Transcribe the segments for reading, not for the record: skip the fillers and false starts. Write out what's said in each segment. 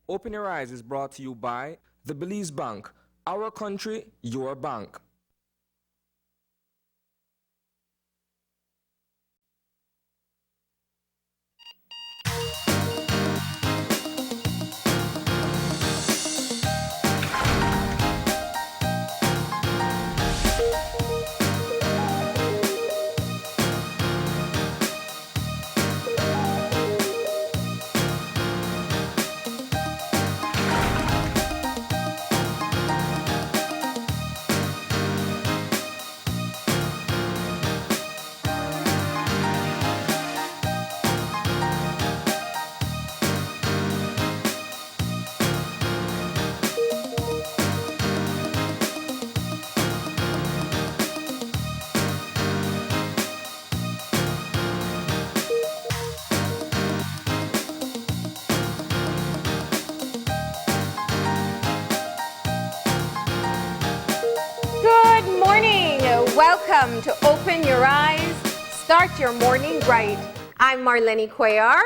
Open Your Eyes is brought to you by the Belize Bank. Our country, your bank. Good morning. Welcome to Open Your Eyes, Start Your Morning Right. I'm Marlene Cuellar.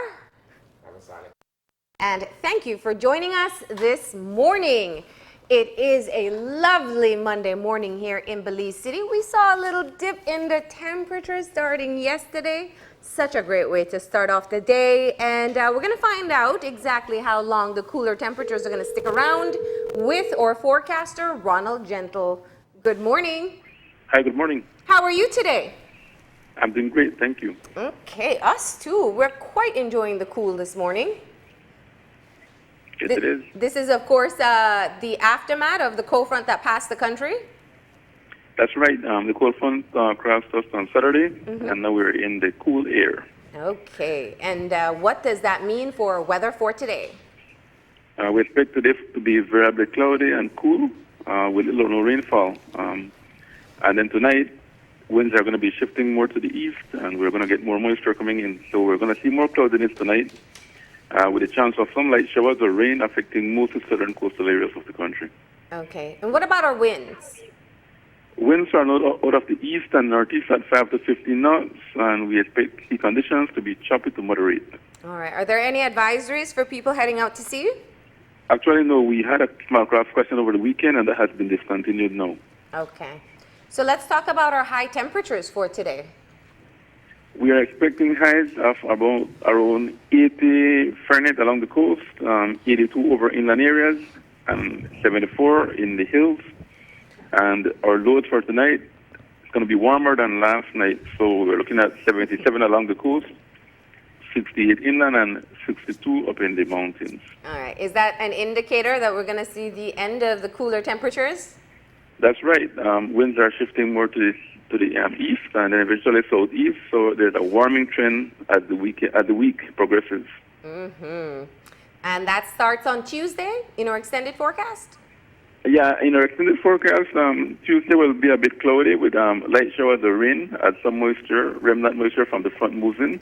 And thank you for joining us this morning. It is a lovely Monday morning here in Belize City. We saw a little dip in the temperature starting yesterday. Such a great way to start off the day. And we're going to find out exactly how long the cooler temperatures are going to stick around with our forecaster, Ronald Gentle. Good morning. Hi, good morning. How are you today? I'm doing great, thank you. Okay, us too. We're quite enjoying the cool this morning. Yes, it is. This is, of course, the aftermath of the cold front that passed the country. That's right. The cold front crossed us on Saturday, and now we're in the cool air. Okay, and what does that mean for weather for today? We expect today to be variably cloudy and cool with little or no rainfall. And then tonight, winds are going to be shifting more to the east, and we're going to get more moisture coming in. So we're going to see more cloudiness tonight with a chance of some light showers or rain affecting most of the southern coastal areas of the country. Okay, and what about our winds? Winds are out of the east and northeast at 5 to 15 knots, and we expect sea conditions to be choppy to moderate. All right, are there any advisories for people heading out to sea? Actually, no, we had a small craft question over the weekend, and that has been discontinued now. Okay, so let's talk about our high temperatures for today. We are expecting highs of about around 80 Fahrenheit along the coast, 82 over inland areas, and 74 in the hills. And our load for tonight is going to be warmer than last night. So we're looking at 77 along the coast, 68 inland, and 62 up in the mountains. All right, is that an indicator that we're going to see the end of the cooler temperatures? That's right. Winds are shifting more to the east and then eventually southeast. So there's a warming trend as the week progresses. Mm-hmm. And that starts on Tuesday in our extended forecast? Yeah, in our extended forecast, Tuesday will be a bit cloudy with light showers or rain as some moisture, remnant moisture from the front moves in.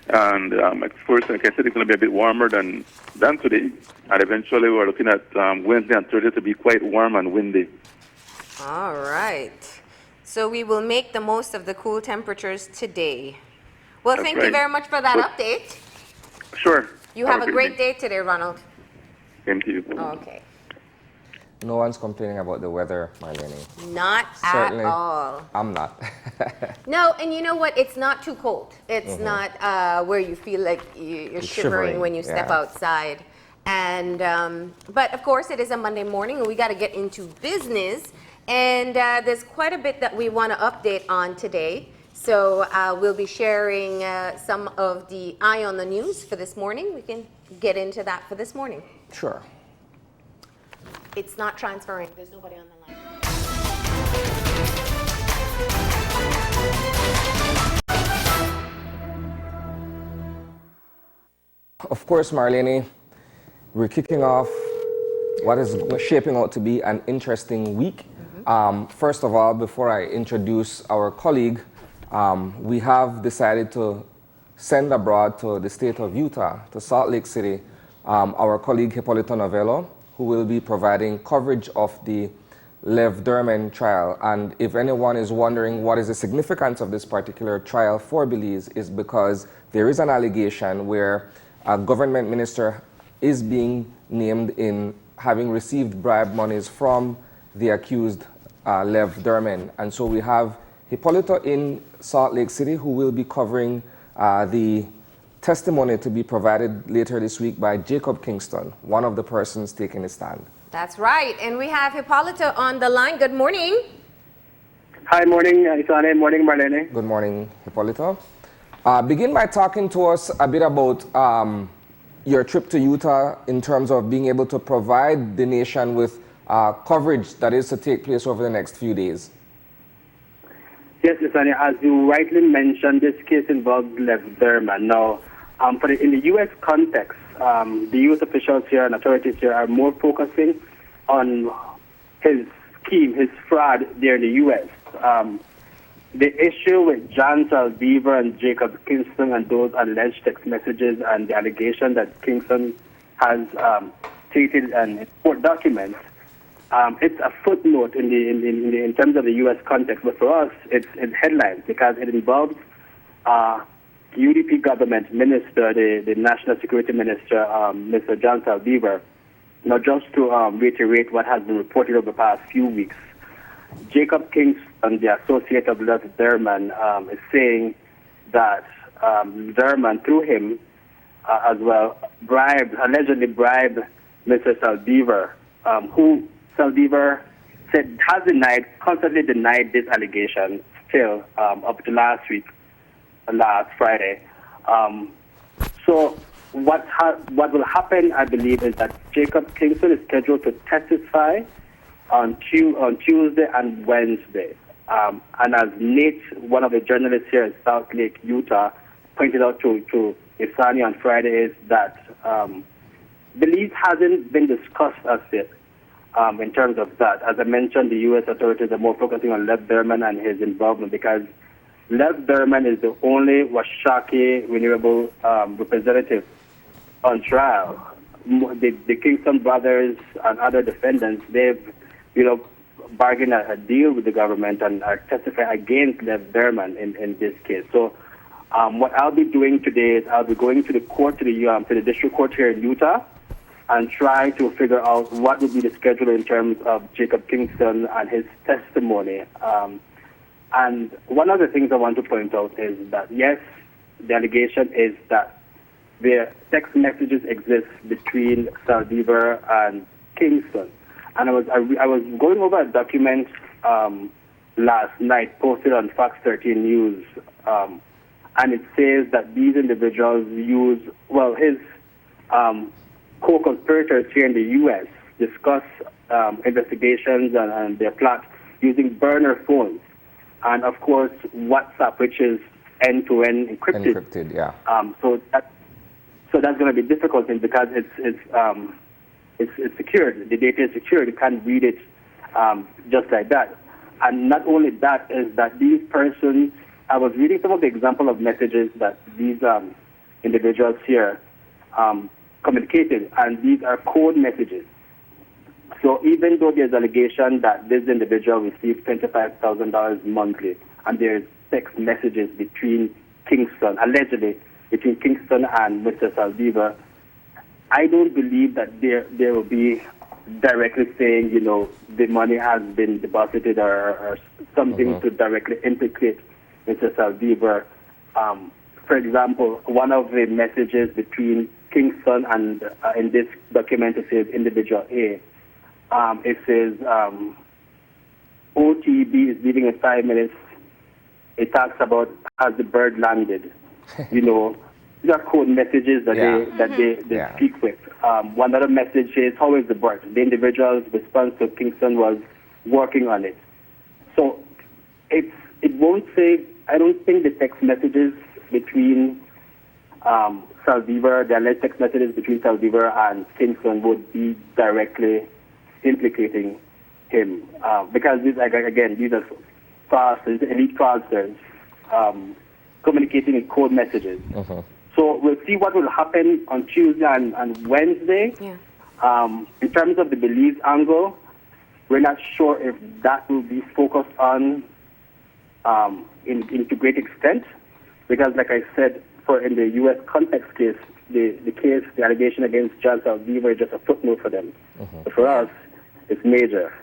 And of course, like I said, it's going to be a bit warmer than today. And eventually we're looking at Wednesday and Thursday to be quite warm and windy. All right. So we will make the most of the cool temperatures today. Well, That's thank right. you very much for that update. Sure. You have a great day today, Ronald. Same to you. Okay. No one's complaining about the weather, Marlene. Not Certainly. at all. I'm not. No, and you know what? It's not too cold. It's not where you feel like you're shivering when you step outside. And but of course, it is a Monday morning, and we got to get into business. And there's quite a bit that we want to update on today. So we'll be sharing some of the eye on the news for this morning. We can get into that for this morning. Sure. It's not transferring. There's nobody on the line. Of course, Marlene, we're kicking off what is shaping out to be an interesting week. First of all, before I introduce our colleague, we have decided to send abroad to the state of Utah, to Salt Lake City, our colleague Hipólito Novello, who will be providing coverage of the Lev Derman trial. And if anyone is wondering what is the significance of this particular trial for Belize, is because there is an allegation where a government minister is being named in having received bribe monies from the accused Lev Derman. And so we have Hipólito in Salt Lake City, who will be covering the testimony to be provided later this week by Jacob Kingston, one of the persons taking a stand. That's right. And we have Hipólito on the line. Good morning. Hi, morning, Isane. Morning, Marlene. Good morning, Hipólito. Begin by talking to us a bit about your trip to Utah in terms of being able to provide the nation with coverage that is to take place over the next few days. Yes, Isane, as you rightly mentioned, this case involves Lev Derman. Now, in the U.S. context, the U.S. officials here and authorities here are more focusing on his scheme, his fraud there in the U.S. The issue with Jan Saldivar and Jacob Kingston and those alleged text messages and the allegation that Kingston has stated in court documents, it's a footnote in terms of the U.S. context. But for us, it's headlines because it involves UDP government minister, the National Security Minister, Mr. Jan Saldivar. Now, just to reiterate what has been reported over the past few weeks, Jacob Kingston, the associate of Lev Derman, is saying that Derman, through him as well, allegedly bribed Mr. Saldivar, who Saldivar said has constantly denied this allegation still up to last Friday. So what will happen, I believe, is that Jacob Kingston is scheduled to testify on Tuesday and Wednesday. And as Nate, one of the journalists here in Salt Lake, Utah, pointed out to Isani on Friday, is that belief hasn't been discussed as yet in terms of that. As I mentioned, the U.S. authorities are more focusing on Lev Derman and his involvement because Lev Derman is the only Washakie renewable representative on trial. The Kingston brothers and other defendants, they've bargained a deal with the government and are testifying against Lev Derman in this case. So what I'll be doing today is I'll be going to the court, to the district court here in Utah, and try to figure out what would be the schedule in terms of Jacob Kingston and his testimony. And one of the things I want to point out is that, yes, the allegation is that the text messages exist between Saldivar and Kingston. And I was going over a document last night posted on Fox 13 News, and it says that these individuals use, his co-conspirators here in the U.S. discuss investigations and their plot using burner phones. And, of course, WhatsApp, which is end-to-end encrypted. Encrypted, yeah. So that's going to be difficult because it's secured. The data is secured. You can't read it just like that. And not only that, is that these persons, I was reading some of the example of messages that these individuals here communicated, and these are code messages. So even though there's allegation that this individual received $25,000 monthly, and there's text messages allegedly between Kingston and Mr. Saldivar, I don't believe that there will be directly saying, the money has been deposited or something to directly implicate Mr. Saldivar. For example, one of the messages between Kingston and in this document, it says individual A. It says OTB is leaving in 5 minutes. It talks about has the bird landed. These are code messages that they speak with. One other message says, how is the bird? The individual's response to Kingston was working on it. So it won't say, I don't think the text messages between Saldivar, the alleged text messages between Saldivar and Kingston would be directly implicating him. Because these are elite fraudsters communicating in code messages. So we'll see what will happen on Tuesday and Wednesday. Yeah. In terms of the belief angle, we're not sure if that will be focused on to great extent, because like I said, in the U.S. context case, the case, the allegation against John Saldivar is just a footnote for them. But for us, it's major.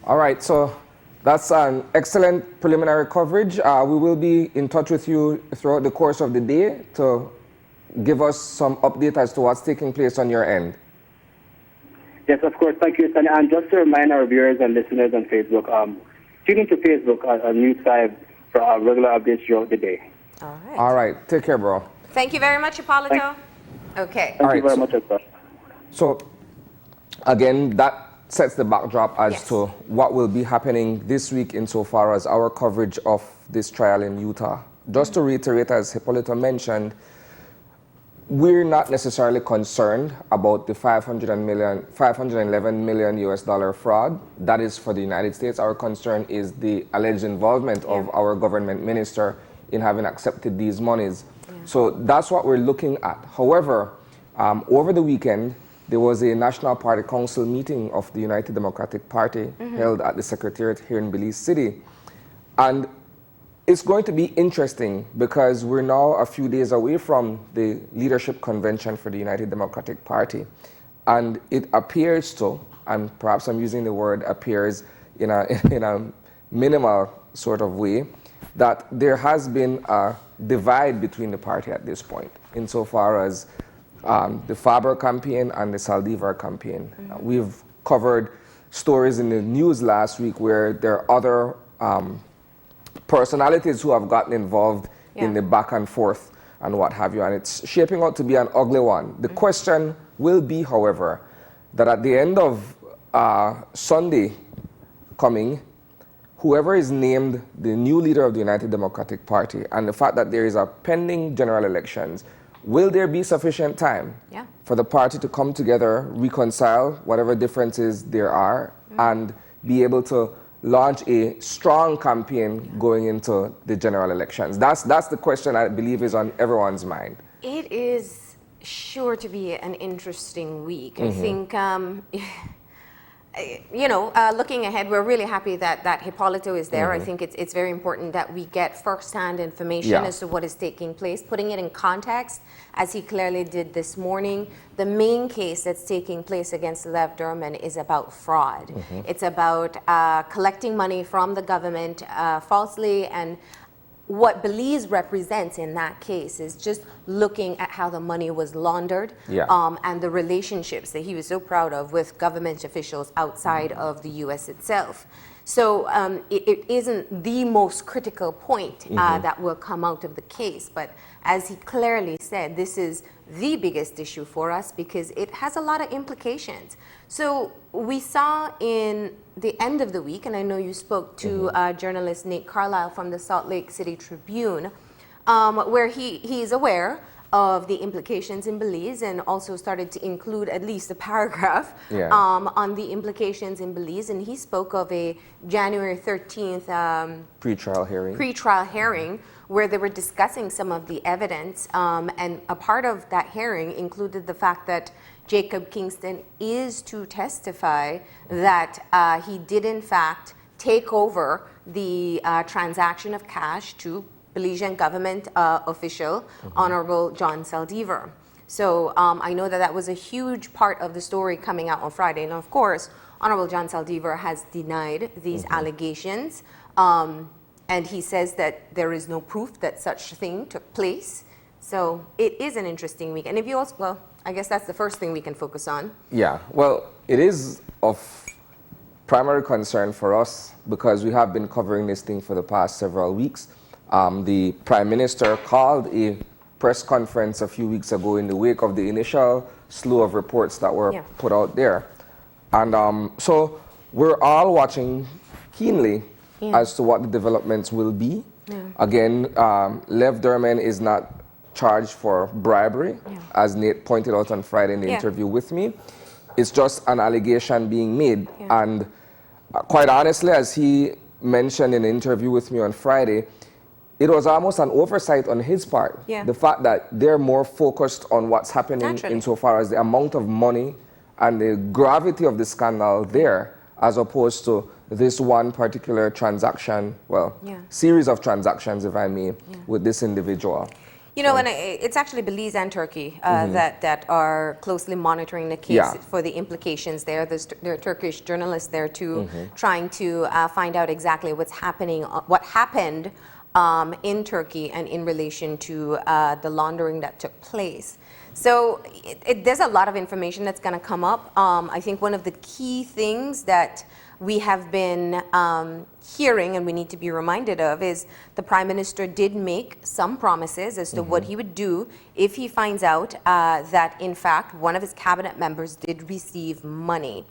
All right, so that's an excellent preliminary coverage. We will be in touch with you throughout the course of the day to give us some update as to what's taking place on your end. Yes, of course. Thank you, Sunny. And just to remind our viewers and listeners on Facebook, tune into Facebook on News 5 for our regular updates throughout the day. All right. All right, take care, bro. Thank you very much, Hippolito. Okay. Thank you very much, sir. So, again, that sets the backdrop as Yes. to what will be happening this week insofar as our coverage of this trial in Utah. Just to reiterate, as Hippolito mentioned, we're not necessarily concerned about the 511 million US dollar fraud. That is for the United States. Our concern is the alleged involvement of our government minister in having accepted these monies. So that's what we're looking at. However, over the weekend, there was a National Party Council meeting of the United Democratic Party held at the Secretariat here in Belize City. And it's going to be interesting because we're now a few days away from the leadership convention for the United Democratic Party. And it appears to, and perhaps I'm using the word appears in a minimal sort of way, that there has been a divide between the party at this point, insofar as the Faber campaign and the Saldivar campaign. We've covered stories in the news last week where there are other personalities who have gotten involved in the back and forth and what have you, and it's shaping out to be an ugly one. The question will be, however, that at the end of Sunday coming, whoever is named the new leader of the United Democratic Party, and the fact that there is a pending general elections, will there be sufficient time for the party to come together, reconcile whatever differences there are, and be able to launch a strong campaign going into the general elections? That's the question I believe is on everyone's mind. It is sure to be an interesting week. I think, looking ahead, we're really happy that Hippolito is there. I think it's very important that we get first-hand information as to what is taking place, putting it in context, as he clearly did this morning. The main case that's taking place against Lev Derman is about fraud. It's about collecting money from the government falsely, and what Belize represents in that case is just looking at how the money was laundered and the relationships that he was so proud of with government officials outside of the U.S. itself. So it isn't the most critical point that will come out of the case, but as he clearly said, this is the biggest issue for us because it has a lot of implications. So we saw in the end of the week, and I know you spoke to journalist Nate Carlisle from the Salt Lake City Tribune, where he's aware of the implications in Belize and also started to include at least a paragraph on the implications in Belize. And he spoke of a January 13th pre-trial hearing where they were discussing some of the evidence. And a part of that hearing included the fact that Jacob Kingston is to testify that he did in fact take over the transaction of cash to Belizean government official, Honorable John Saldivar. So I know that was a huge part of the story coming out on Friday. And of course, Honorable John Saldivar has denied these allegations. And he says that there is no proof that such a thing took place. So it is an interesting week. And if you also, well, I guess that's the first thing we can focus on. Yeah, well, it is of primary concern for us because we have been covering this thing for the past several weeks. The Prime Minister called a press conference a few weeks ago in the wake of the initial slew of reports that were put out there. And so we're all watching keenly as to what the developments will be. Again, Lev Derman is not charged for bribery, as Nate pointed out on Friday in the interview with me. It's just an allegation being made. And quite honestly, as he mentioned in an interview with me on Friday, it was almost an oversight on his part. The fact that they're more focused on what's happening insofar as the amount of money and the gravity of the scandal there, as opposed to this one particular transaction, well, series of transactions, if I may, with this individual. You know, and it's actually Belize and Turkey that are closely monitoring the case for the implications there. There are Turkish journalists there too, trying to find out exactly what's happening, what happened in Turkey and in relation to the laundering that took place. So there's a lot of information that's going to come up. I think one of the key things that we have been hearing and we need to be reminded of is the Prime Minister did make some promises as to what he would do if he finds out that in fact one of his cabinet members did receive money.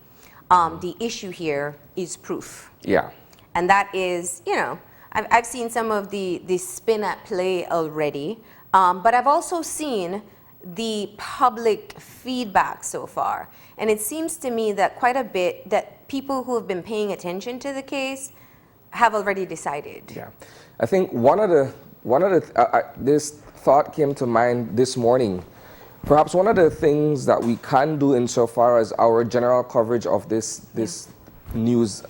The issue here is proof. Yeah. And that is, you know, I've seen some of the spin at play already, but I've also seen the public feedback so far. And it seems to me that quite a bit that people who have been paying attention to the case have already decided. Yeah. I think one of the this thought came to mind this morning. Perhaps one of the things that we can do insofar as our general coverage of this news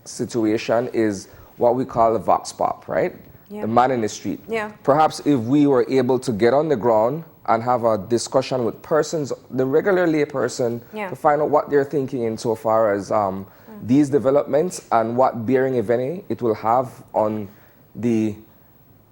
situation is what we call the vox pop, right? Yeah. The man in the street. Yeah. Perhaps if we were able to get on the ground and have a discussion with persons, the regular lay person, to find out what they're thinking insofar as these developments and what bearing, if any, it will have on the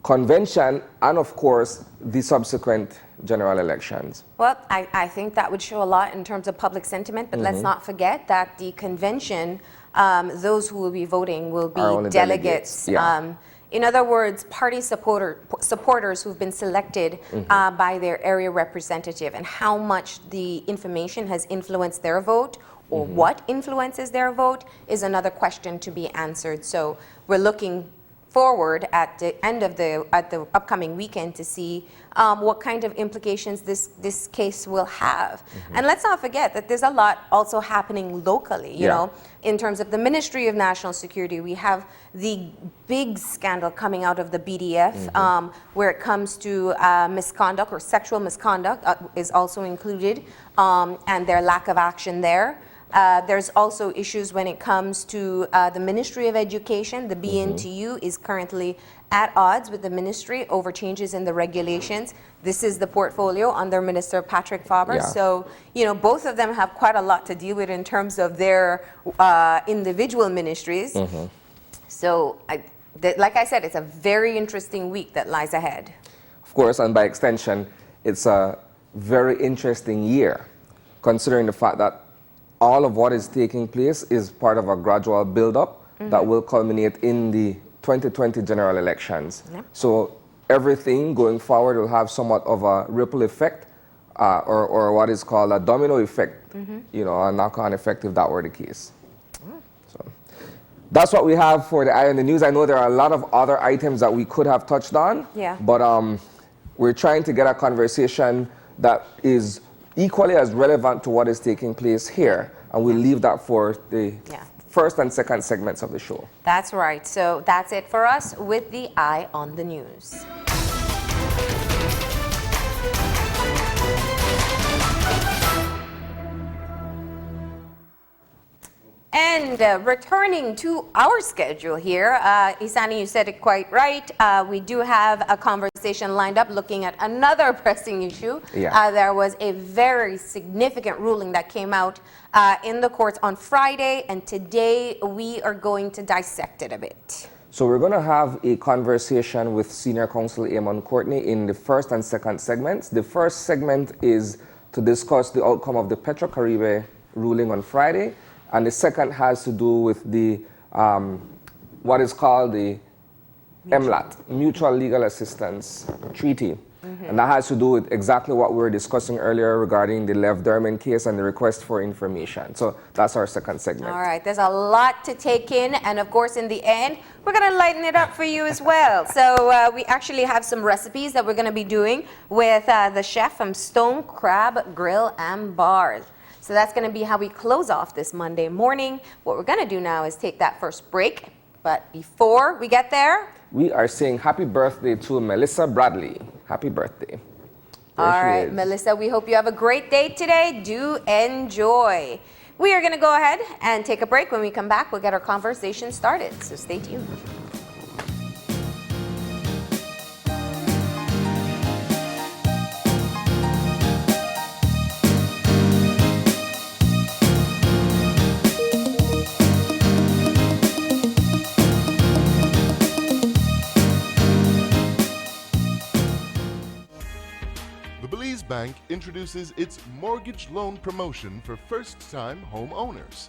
convention and, of course, the subsequent general elections. Well, I think that would show a lot in terms of public sentiment, but let's not forget that the convention, those who will be voting will be delegates. Yeah. In other words, party supporters who've been selected by their area representative, and how much the information has influenced their vote or what influences their vote is another question to be answered. So we're looking forward at the end of the upcoming weekend to see what kind of implications this case will have. And let's not forget that there's a lot also happening locally, you know, in terms of the Ministry of National Security. We have the big scandal coming out of the BDF where it comes to misconduct or sexual misconduct is also included, and their lack of action there. There's also issues when it comes to the Ministry of Education. The BNTU is currently at odds with the ministry over changes in the regulations. This is the portfolio under Minister Patrick Faber. So, you know, both of them have quite a lot to deal with in terms of their individual ministries. So, like I said, it's a very interesting week that lies ahead. Of course, and by extension, it's a very interesting year, considering the fact that all of what is taking place is part of a gradual build-up that will culminate in the 2020 general elections. So everything going forward will have somewhat of a ripple effect or what is called a domino effect, you know, a knock-on effect if that were the case. So that's what we have for the Eye on the News. I know there are a lot of other items that we could have touched on, but we're trying to get a conversation that is equally as relevant to what is taking place here, and we'll leave that for the first and second segments of the show. That's right. So that's it for us with the Eye on the News. And returning to our schedule here, Isani, you said it quite right. We do have a conversation lined up looking at another pressing issue. There was a very significant ruling that came out in the courts on Friday, and today we are going to dissect it a bit. So we're going to have a conversation with Senior Counsel Eamon Courtney in the first and second segments. The first segment is to discuss the outcome of the Petrocaribe ruling on Friday. And the second has to do with the what is called the MLAT, Mutual Legal Assistance Treaty. And that has to do with exactly what we were discussing earlier regarding the Lev Derman case and the request for information. So that's our second segment. All right, there's a lot to take in. And of course, in the end, we're going to lighten it up for you as well. So we actually have some recipes that we're going to be doing with the chef from Stone Crab Grill and Bars. So that's going to be how we close off this Monday morning. What we're going to do now is take that first break. But before we get there, we are saying happy birthday to Melissa Bradley. Happy birthday. All right, Melissa, we hope you have a great day today. Do enjoy. We are going to go ahead and take a break. When we come back, we'll get our conversation started. So stay tuned. Bank introduces its mortgage loan promotion for first-time homeowners.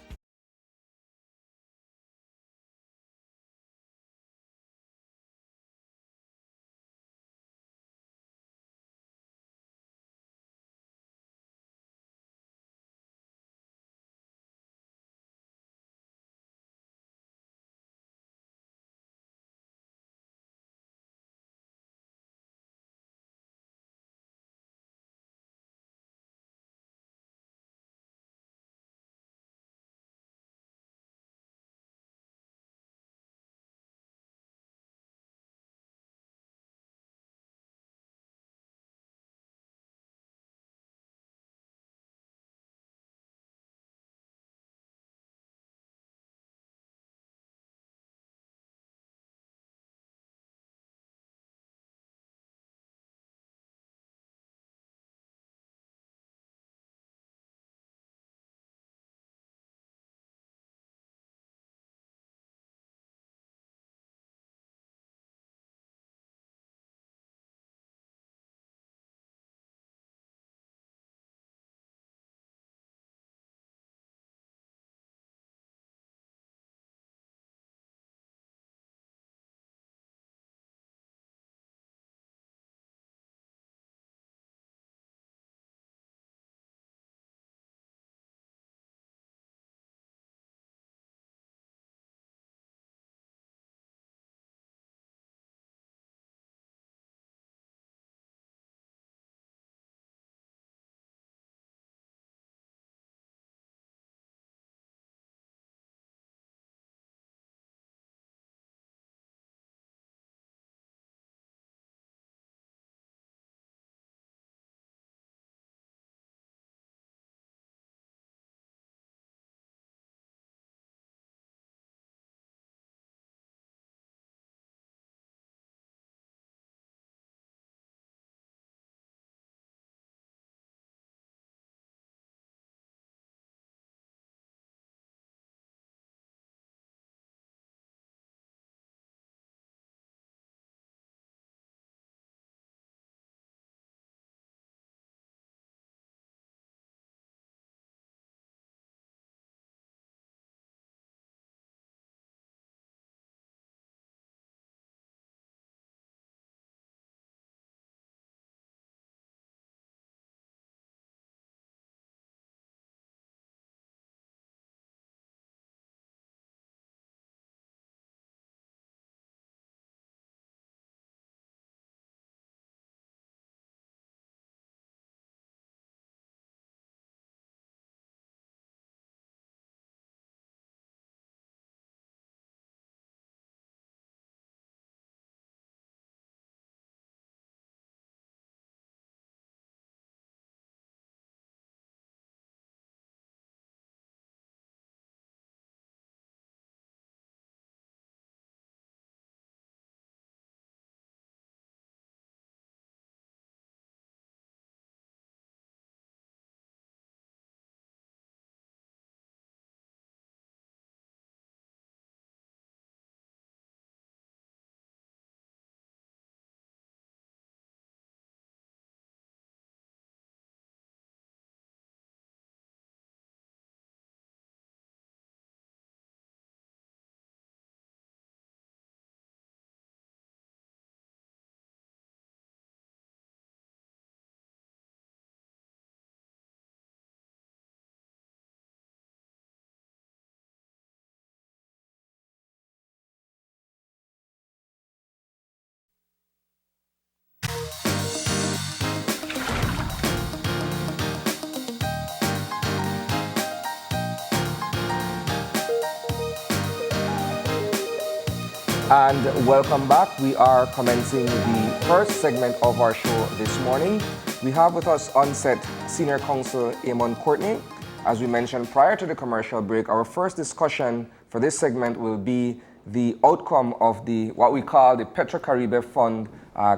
And welcome back. We are commencing the first segment of our show this morning. We have with us on set Senior Counsel Eamon Courtney. As we mentioned prior to the commercial break, our first discussion for this segment will be the outcome of the what we call the Petrocaribe Fund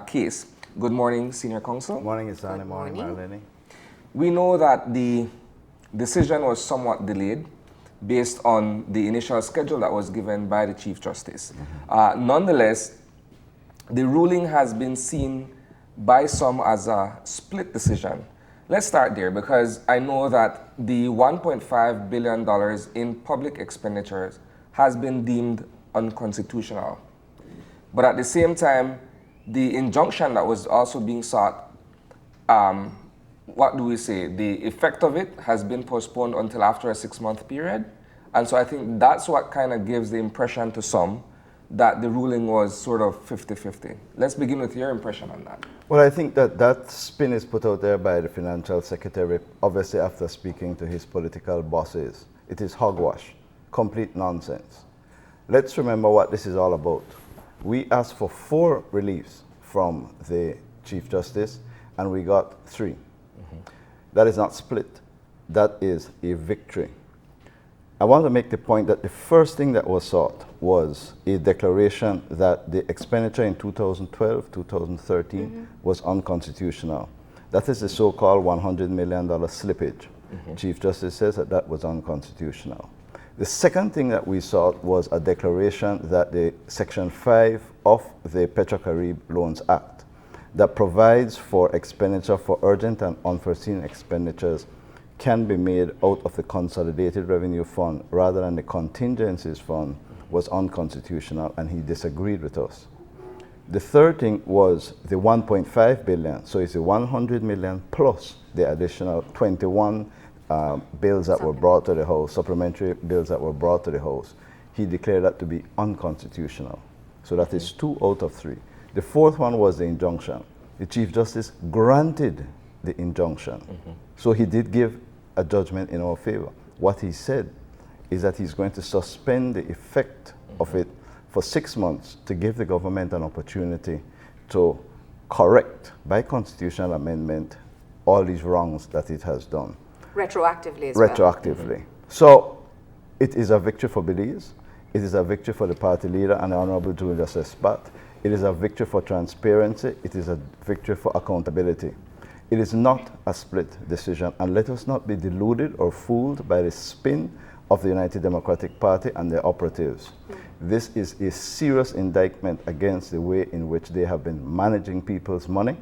case. Good morning, Senior Counsel. Good morning, Isani. Morning, Marlene. We know that the decision was somewhat delayed based on the initial schedule that was given by the Chief Justice. Nonetheless, the ruling has been seen by some as a split decision. Let's start there because I know that the $1.5 billion in public expenditures has been deemed unconstitutional. But at the same time, the injunction that was also being sought, what do we say? The effect of it has been postponed until after a 6-month period. And so I think that's what kind of gives the impression to some that the ruling was sort of 50-50. Let's begin with your impression on that. Well, I think that that spin is put out there by the financial secretary, obviously after speaking to his political bosses. It is hogwash, complete nonsense. Let's remember what this is all about. We asked for 4 reliefs from the Chief Justice, and we got 3. That is not split. That is a victory. I want to make the point that the first thing that was sought was a declaration that the expenditure in 2012, 2013 was unconstitutional. That is the so-called $100 million slippage. Chief Justice says that that was unconstitutional. The second thing that we sought was a declaration that the Section 5 of the Petro-Carib Loans Act that provides for expenditure for urgent and unforeseen expenditures can be made out of the Consolidated Revenue Fund rather than the Contingencies Fund was unconstitutional, and he disagreed with us. The third thing was the $1.5 billion, so it's the $100 million plus the additional 21 bills that were brought to the House, supplementary bills that were brought to the House. He declared that to be unconstitutional. So that is 2 out of 3. The fourth one was the injunction. The Chief Justice granted the injunction. So he did give a judgment in our favor. What he said is that he's going to suspend the effect of it for 6 months to give the government an opportunity to correct, by constitutional amendment, all these wrongs that it has done. Retroactively as well. Retroactively. So it is a victory for Belize. It is a victory for the party leader and the Honorable Julius Espat. It is a victory for transparency. It is a victory for accountability. It is not a split decision, and let us not be deluded or fooled by the spin of the United Democratic Party and their operatives. This is a serious indictment against the way in which they have been managing people's money,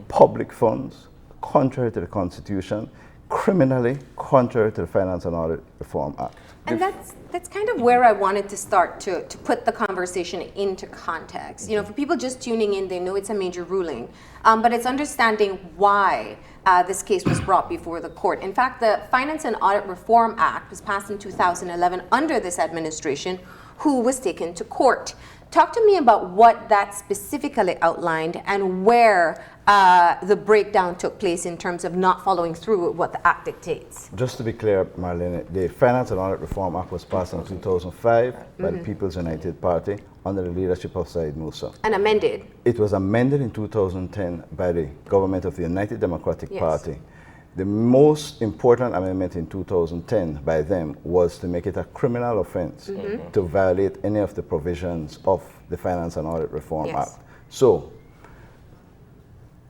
public funds, contrary to the Constitution, criminally contrary to the Finance and Audit Reform Act. And that's kind of where I wanted to start to put the conversation into context. You know, for people just tuning in, they know it's a major ruling, but it's understanding why this case was brought before the court. In fact, the Finance and Audit Reform Act was passed in 2011 under this administration, who was taken to court. Talk to me about what that specifically outlined and where the breakdown took place in terms of not following through with what the Act dictates. Just to be clear, Marlene, the Finance and Audit Reform Act was passed in 2005 by the People's United Party under the leadership of Said Musa. And amended. It was amended in 2010 by the government of the United Democratic Party. The most important amendment in 2010 by them was to make it a criminal offense to violate any of the provisions of the Finance and Audit Reform Act. So,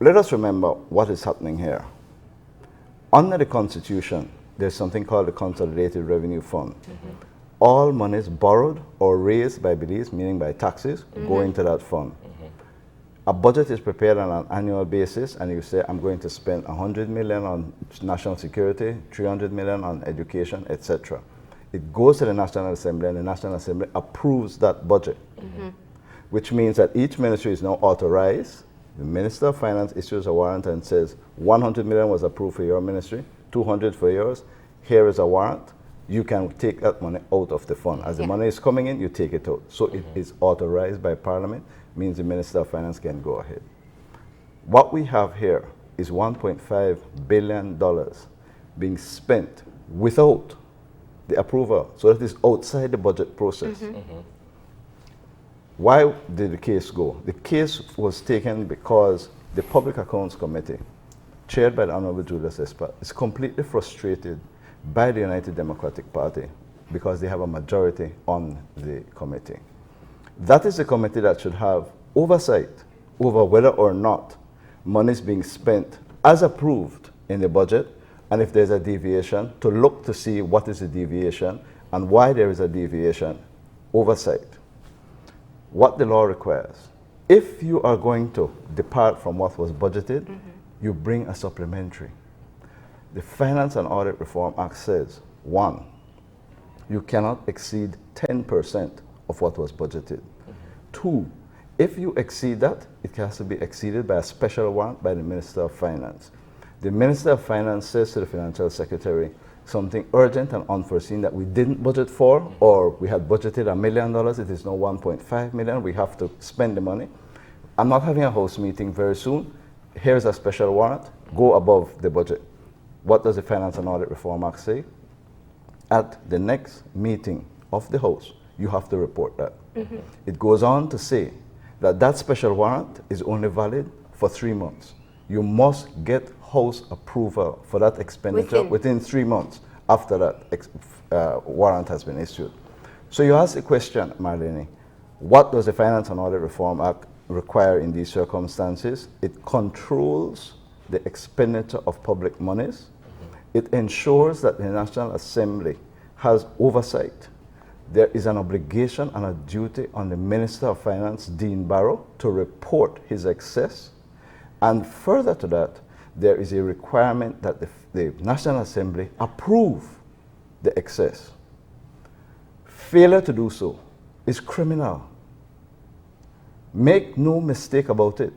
let us remember what is happening here. Under the Constitution, there's something called the Consolidated Revenue Fund. All monies borrowed or raised by Belize, meaning by taxes, go into that fund. A budget is prepared on an annual basis, and you say, I'm going to spend $100 million on national security, $300 million on education, etc. It goes to the National Assembly, and the National Assembly approves that budget, which means that each ministry is now authorized. The Minister of Finance issues a warrant and says, 100 million was approved for your ministry, 200 for yours. Here is a warrant. You can take that money out of the fund. As the money is coming in, you take it out. So it is authorized by Parliament, means the Minister of Finance can go ahead. What we have here is $1.5 billion being spent without the approval. So that is outside the budget process. Why did the case go? The case was taken because the Public Accounts Committee, chaired by the Honorable Julius Espat, is completely frustrated by the United Democratic Party because they have a majority on the committee. That is the committee that should have oversight over whether or not money is being spent as approved in the budget, and if there's a deviation, to look to see what is the deviation and why there is a deviation. Oversight. What the law requires. If you are going to depart from what was budgeted, you bring a supplementary. The Finance and Audit Reform Act says, 1, you cannot exceed 10% of what was budgeted. 2, if you exceed that, it has to be exceeded by a special warrant by the Minister of Finance. The Minister of Finance says to the Financial Secretary, something urgent and unforeseen that we didn't budget for, or we had budgeted $1 million, it is now 1.5 million, we have to spend the money. I'm not having a House meeting very soon. Here's a special warrant, go above the budget. What does the Finance and Audit Reform Act say? At the next meeting of the House, you have to report that. It goes on to say that that special warrant is only valid for 3 months. You must get House approval for that expenditure within 3 months after that warrant has been issued. So you ask the question, Marlene, what does the Finance and Audit Reform Act require in these circumstances? It controls the expenditure of public monies. It ensures that the National Assembly has oversight. There is an obligation and a duty on the Minister of Finance, Dean Barrow, to report his excess. And further to that, there is a requirement that the National Assembly approve the excess. Failure to do so is criminal. Make no mistake about it.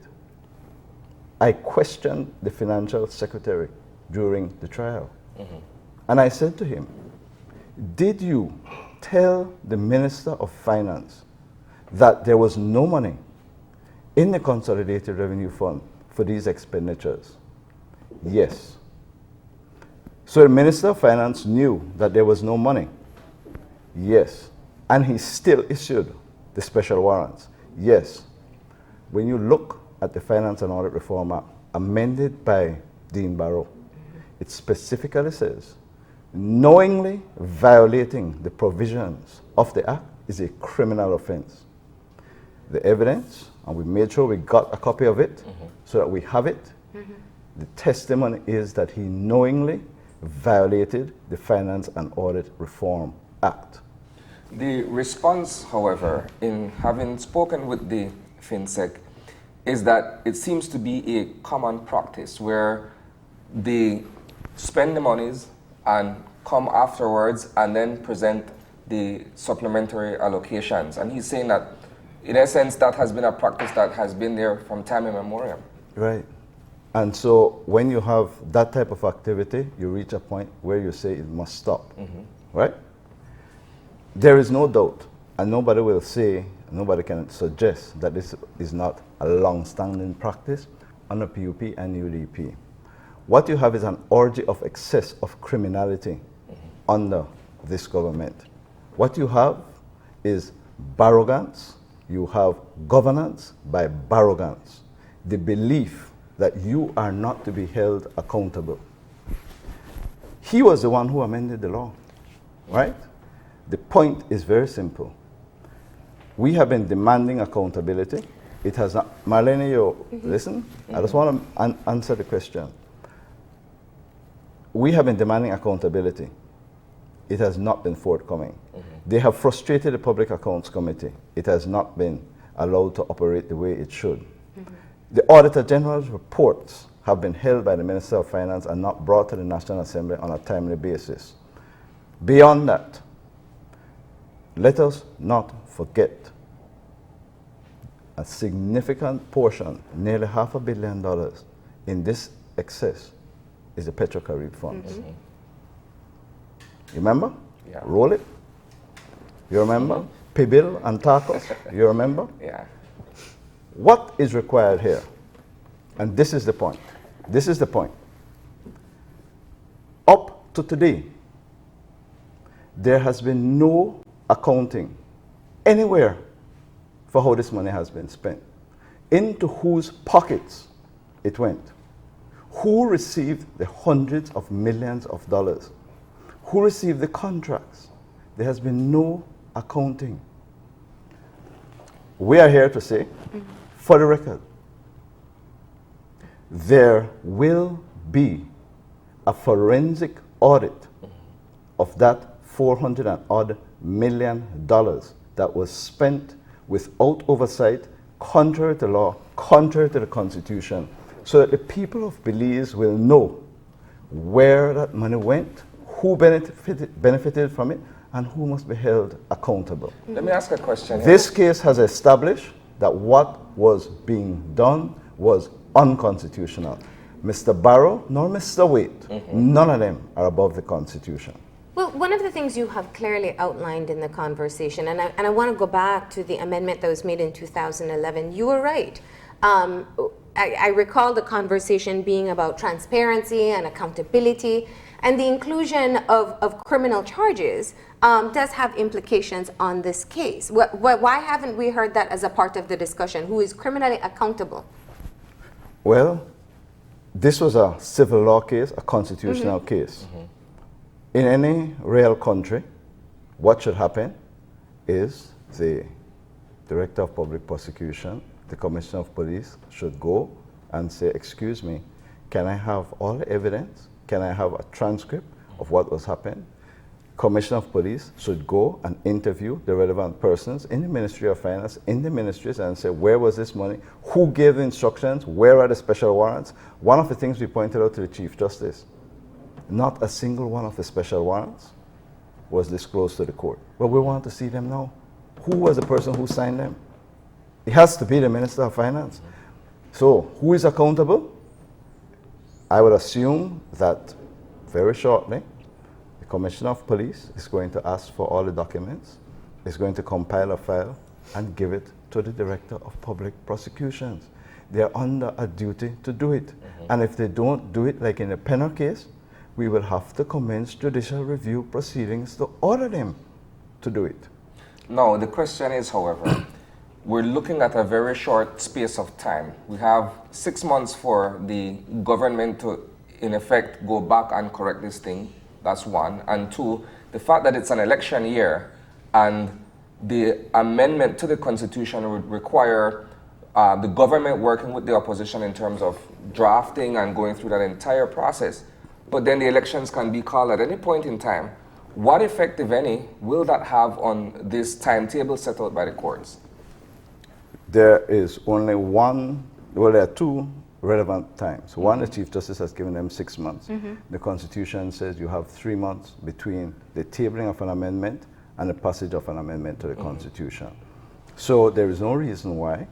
I questioned the Financial Secretary during the trial. And I said to him, did you tell the Minister of Finance that there was no money in the Consolidated Revenue Fund for these expenditures? Yes. So the Minister of Finance knew that there was no money? Yes. And he still issued the special warrants? Yes. When you look at the Finance and Audit Reform Act, amended by Dean Barrow, it specifically says, knowingly violating the provisions of the Act is a criminal offense. The evidence, and we made sure we got a copy of it so that we have it. The testimony is that he knowingly violated the Finance and Audit Reform Act. The response, however, in having spoken with the FinSec, is that it seems to be a common practice where they spend the monies and come afterwards and then present the supplementary allocations. And he's saying that, in essence, that has been a practice that has been there from time immemorial. Right. And so when you have that type of activity, you reach a point where you say it must stop. Right? There is no doubt, and nobody will say, nobody can suggest that this is not a long-standing practice under PUP and UDP. What you have is an orgy of excess of criminality under this government. What you have is barrogance, you have governance by barrogance, the belief that you are not to be held accountable. He was the one who amended the law, right? The point is very simple. We have been demanding accountability. It has not, Marlene, you listen, I just want to answer the question. We have been demanding accountability. It has not been forthcoming. They have frustrated the Public Accounts Committee. It has not been allowed to operate the way it should. The Auditor General's reports have been held by the Minister of Finance and not brought to the National Assembly on a timely basis. Beyond that, let us not forget a significant portion, nearly $500 million in this excess is the Petro-Carib funds. You remember? Yeah. Roll it. You remember? Pibil and Tacos. You remember? Yeah. What is required here? And this is the point. This is the point. Up to today, there has been no accounting anywhere for how this money has been spent, into whose pockets it went, who received the hundreds of millions of dollars, who received the contracts. There has been no accounting. We are here to say, for the record, there will be a forensic audit of that $400 and odd million that was spent without oversight, contrary to law, contrary to the Constitution, so that the people of Belize will know where that money went, who benefited from it, and who must be held accountable. Let me ask a question. This case has established that what was being done was unconstitutional. Mr. Barrow nor Mr. Waite, none of them are above the Constitution. Well, one of the things you have clearly outlined in the conversation, and I want to go back to the amendment that was made in 2011, you were right. I recall the conversation being about transparency and accountability, and the inclusion of criminal charges does have implications on this case. Why haven't we heard that as a part of the discussion? Who is criminally accountable? Well, this was a civil law case, a constitutional case. In any real country, what should happen is the Director of Public Prosecution, the Commissioner of Police should go and say, excuse me, can I have all the evidence? Can I have a transcript of what was happening? Commissioner of Police should go and interview the relevant persons in the Ministry of Finance, in the ministries, and say, where was this money? Who gave the instructions? Where are the special warrants? One of the things we pointed out to the Chief Justice, not a single one of the special warrants was disclosed to the court. Well, we want to see them now. Who was the person who signed them? It has to be the Minister of Finance. So, who is accountable? I would assume that very shortly, the Commissioner of Police is going to ask for all the documents, is going to compile a file and give it to the Director of Public Prosecutions. They are under a duty to do it. And if they don't do it, like in the Penner case, we will have to commence judicial review proceedings to order them to do it. No, the question is, however, we're looking at a very short space of time. We have 6 months for the government to, in effect, go back and correct this thing. That's one. And two, the fact that it's an election year and the amendment to the Constitution would require the government working with the opposition in terms of drafting and going through that entire process. But then the elections can be called at any point in time. What effect, if any, will that have on this timetable set out by the courts? There is only one, well, there are two relevant times. One, the Chief Justice has given them 6 months. The Constitution says you have 3 months between the tabling of an amendment and the passage of an amendment to the Constitution. So there is no reason why,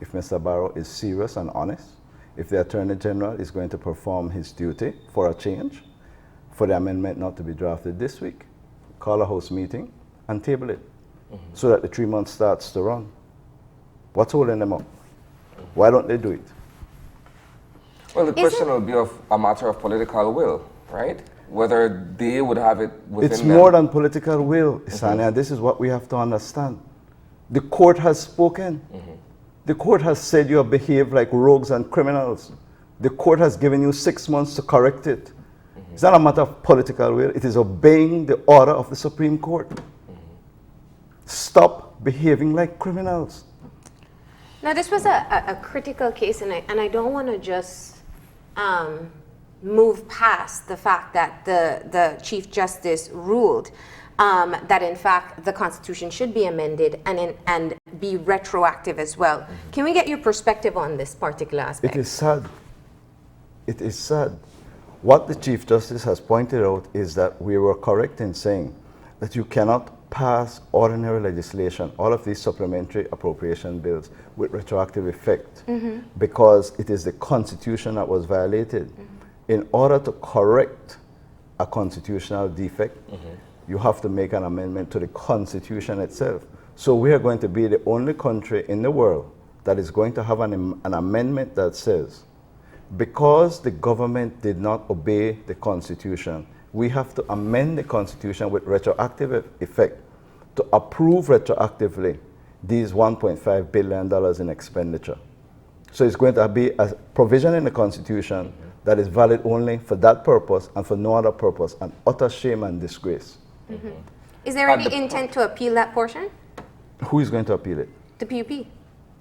if Mr. Barrow is serious and honest, if the Attorney General is going to perform his duty for a change, for the amendment not to be drafted this week, call a House meeting and table it so that the 3 months starts to run. What's holding them up? Why don't they do it? Well, the question will be of a matter of political will, right? Whether they would have it within It's them. more than political will, Isani, and this is what we have to understand. The court has spoken. The court has said you have behaved like rogues and criminals. The court has given you 6 months to correct it. It's not a matter of political will. It is obeying the order of the Supreme Court. Stop behaving like criminals. Now, this was a critical case, and I don't want to just move past the fact that the Chief Justice ruled that, in fact, the Constitution should be amended and be retroactive as well. Can we get your perspective on this particular aspect? It is sad. It is sad. What the Chief Justice has pointed out is that we were correct in saying that you cannot pass ordinary legislation, all of these supplementary appropriation bills, with retroactive effect because it is the Constitution that was violated. In order to correct a constitutional defect, you have to make an amendment to the Constitution itself. So we are going to be the only country in the world that is going to have an amendment that says, because the government did not obey the Constitution, we have to amend the Constitution with retroactive effect to approve retroactively these $1.5 billion in expenditure. So it's going to be a provision in the Constitution that is valid only for that purpose and for no other purpose, an utter shame and disgrace. Is there any intent to appeal that portion? Who is going to appeal it? The PUP.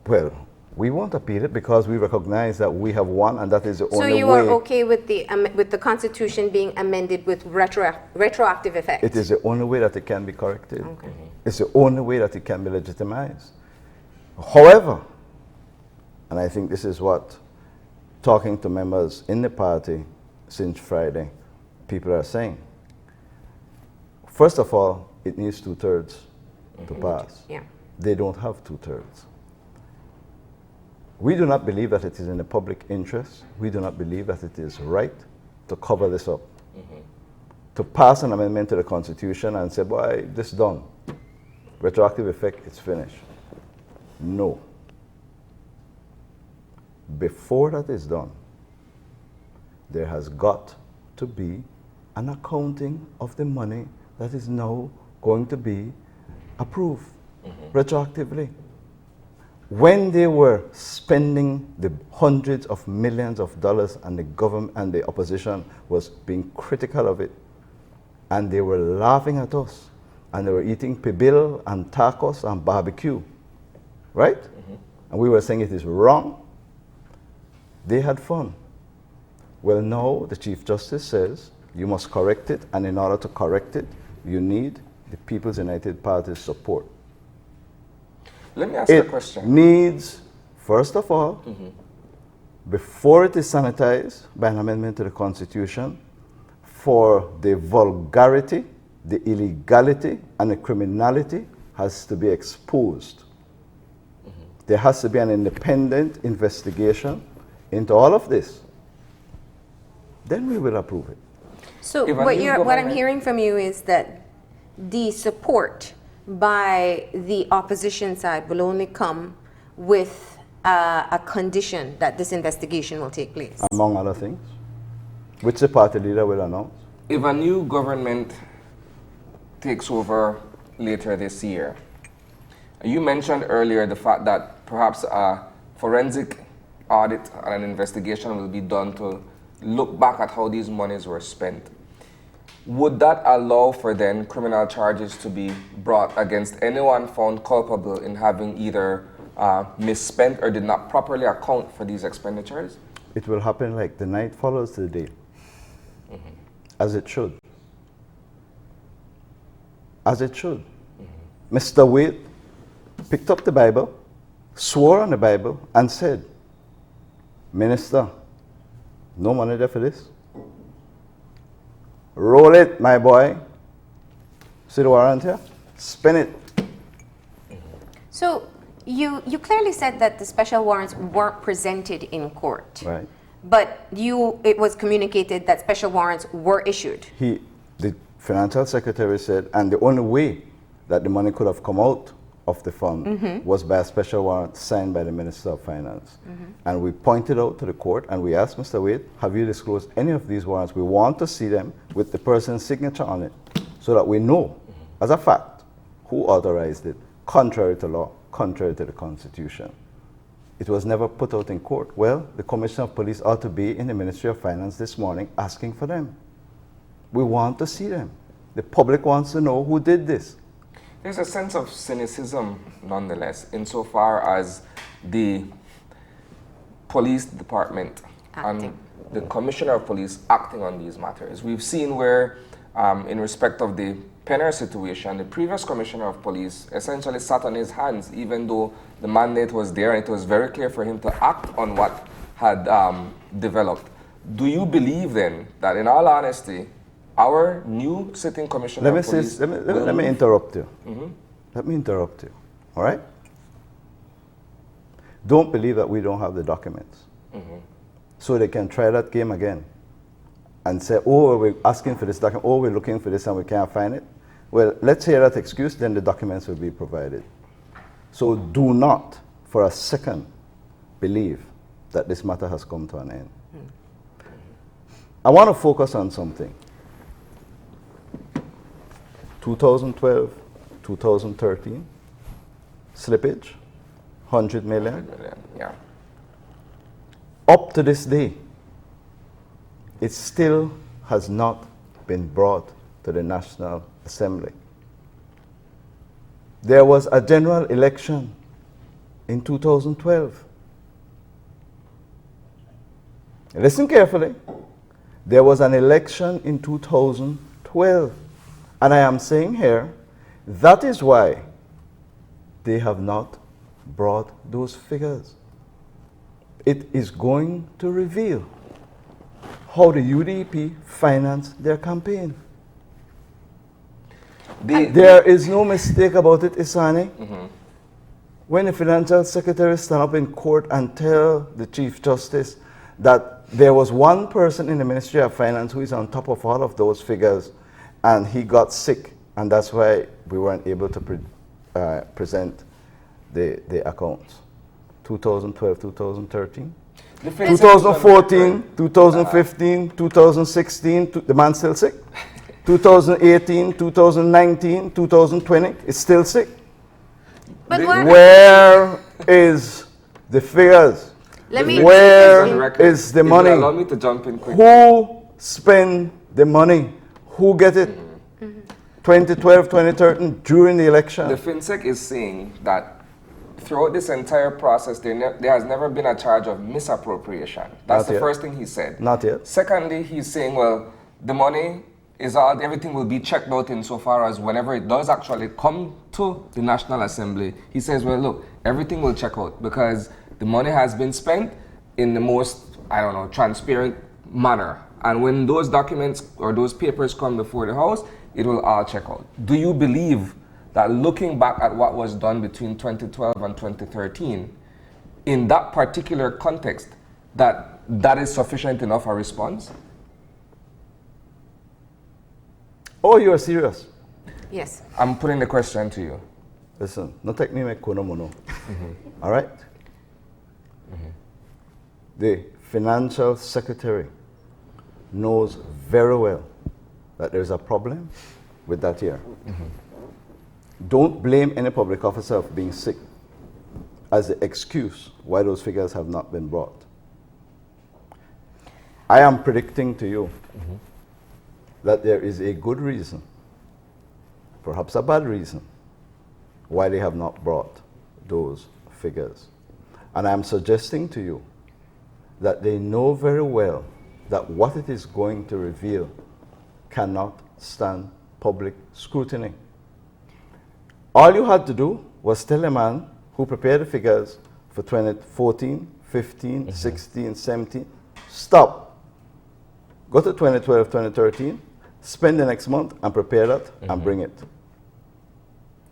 Well, we won't appeal it because we recognize that we have won and that is the only way. So you are okay with the Constitution being amended with retroactive effect? It is the only way that it can be corrected. It's the only way that it can be legitimized. However, and I think this is what talking to members in the party since Friday, people are saying. First of all, it needs 2/3 to pass. Yeah. They don't have 2/3. We do not believe that it is in the public interest. We do not believe that it is right to cover this up. To pass an amendment to the Constitution and say, boy, this done. Retroactive effect, it's finished. No. Before that is done, there has got to be an accounting of the money that is now going to be approved retroactively. When they were spending the hundreds of millions of dollars and the government and the opposition was being critical of it, and they were laughing at us, and they were eating pibil and tacos and barbecue, right? And we were saying it is wrong. They had fun. Well, now the Chief Justice says you must correct it, and in order to correct it, you need the People's United Party's support. Let me ask you a question. It needs, first of all, before it is sanitized by an amendment to the Constitution, for the vulgarity, the illegality, and the criminality has to be exposed. There has to be an independent investigation into all of this. Then we will approve it. So If a what new I'm government- hearing from you is that the support by the opposition side will only come with a condition that this investigation will take place. Among other things, which the party leader will announce. If a new government takes over later this year, you mentioned earlier the fact that perhaps a forensic audit and an investigation will be done to look back at how these monies were spent. Would that allow for then criminal charges to be brought against anyone found culpable in having either misspent or did not properly account for these expenditures? It will happen like the night follows the day, as it should. As it should. Mr. Wade picked up the Bible, swore on the Bible, and said, Minister, no money there for this. Roll it, my boy. See the warrant here? Spin it. So you clearly said that the special warrants weren't presented in court. Right. But it was communicated that special warrants were issued. The financial secretary said, and the only way that the money could have come out of the fund was by a special warrant signed by the Minister of Finance. And we pointed out to the court and we asked Mr. Wade, have you disclosed any of these warrants? We want to see them with the person's signature on it so that we know, as a fact, who authorized it, contrary to law, contrary to the Constitution. It was never put out in court. Well, the Commissioner of Police ought to be in the Ministry of Finance this morning asking for them. We want to see them. The public wants to know who did this. There's a sense of cynicism, nonetheless, insofar as the police department Acting. and the commissioner of police acting on these matters. We've seen where, in respect of the Penner situation, the previous commissioner of police essentially sat on his hands, even though the mandate was there and it was very clear for him to act on what had developed. Do you believe then that, in all honesty, our new sitting commissioner of police... Let me interrupt you. Let me interrupt you, all right? Don't believe that we don't have the documents. So they can try that game again and say, oh, we're asking for this document, oh, we're looking for this and we can't find it. Well, let's hear that excuse, then the documents will be provided. So do not, for a second, believe that this matter has come to an end. I want to focus on something. 2012, 2013, slippage, 100 million. Yeah. Up to this day, it still has not been brought to the National Assembly. There was a general election in 2012. Listen carefully. There was an election in 2012. And I am saying here, that is why they have not brought those figures. It is going to reveal how the UDP financed their campaign. There is no mistake about it, Isani. When the financial secretary stand up in court and tell the Chief Justice that there was one person in the Ministry of Finance who is on top of all of those figures and he got sick, and that's why we weren't able to present the accounts. 2012, 2013. 2014, 2015, 2016, the man's still sick. 2018, 2019, 2020, it's still sick. But where is the figures? Where is the money? Allow me to jump in quickly. Who spend the money? Who get it? 2012, 2013, during the election. The FinSec is saying that throughout this entire process, there has never been a charge of misappropriation. That's the first thing he said. Not yet. Secondly, he's saying, well, the money is all, everything will be checked out insofar as whenever it does actually come to the National Assembly, he says, well, look, everything will check out because the money has been spent in the most, transparent manner. And when those documents or those papers come before the House, it will all check out. Do you believe that looking back at what was done between 2012 and 2013, in that particular context, that is sufficient enough a response? Oh, you are serious? Yes. I'm putting the question to you. Listen, no take me make kono mono. All right? The financial secretary knows very well that there's a problem with that year. Don't blame any public officer for being sick as the excuse why those figures have not been brought. I am predicting to you that there is a good reason, perhaps a bad reason, why they have not brought those figures. And I am suggesting to you that they know very well that what it is going to reveal cannot stand public scrutiny. All you had to do was tell a man who prepared the figures for 2014, 15, 16, 17, stop. Go to 2012, 2013, spend the next month and prepare that and bring it.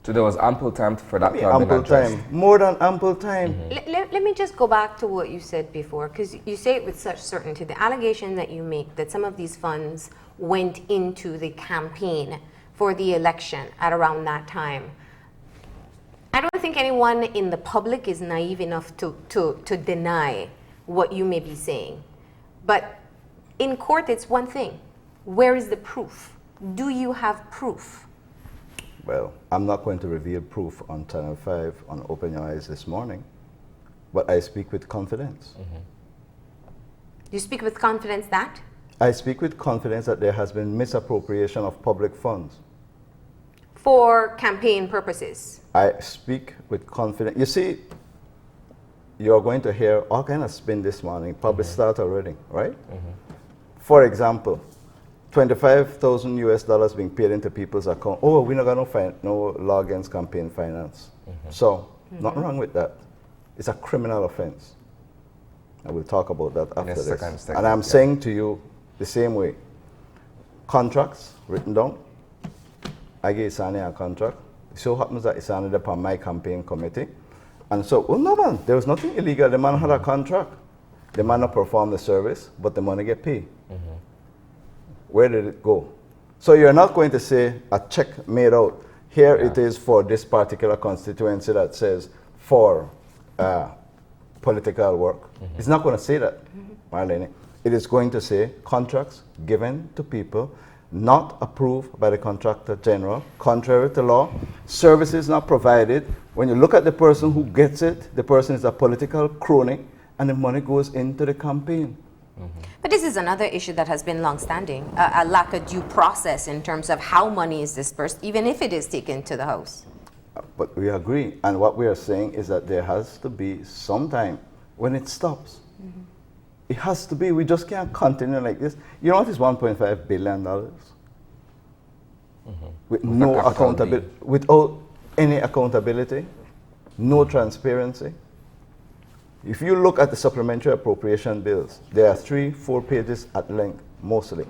So there was ample time for that to have been Ample addressed. time, more than ample time. Let me just go back to what you said before, because you say it with such certainty. The allegation that you make that some of these funds went into the campaign for the election at around that time. I don't think anyone in the public is naive enough to deny what you may be saying. But in court, it's one thing. Where is the proof? Do you have proof? Well, I'm not going to reveal proof on Channel 5 on Open Your Eyes this morning, but I speak with confidence. You speak with confidence that? I speak with confidence that there has been misappropriation of public funds. For campaign purposes? I speak with confidence. You see, you're going to hear all kind of spin this morning, probably start already, right? For example, $25,000 US being paid into people's account. Oh, we're not going to find no law against campaign finance. So, nothing wrong with that. It's a criminal offense. And we'll talk about that after this. And I'm saying to you the same way. Contracts written down. I gave Isani a contract. It so happens that Isani is upon my campaign committee. And so, well, no man, there was nothing illegal. The man had a contract. The man not performed the service, but the money get paid. Where did it go? So you're not going to say a check made out. Here it is for this particular constituency that says for political work. It's not going to say that, Marlene. It is going to say contracts given to people not approved by the contractor general, contrary to law, services not provided. When you look at the person who gets it, the person is a political crony, and the money goes into the campaign. But this is another issue that has been long-standing, a lack of due process in terms of how money is dispersed, even if it is taken to the House. But we agree, and what we are saying is that there has to be some time when it stops. It has to be. We just can't continue like this. You know what is $1.5 billion? With no accountability, without any accountability, no transparency. If you look at the supplementary appropriation bills, there are 3-4 pages at length, mostly.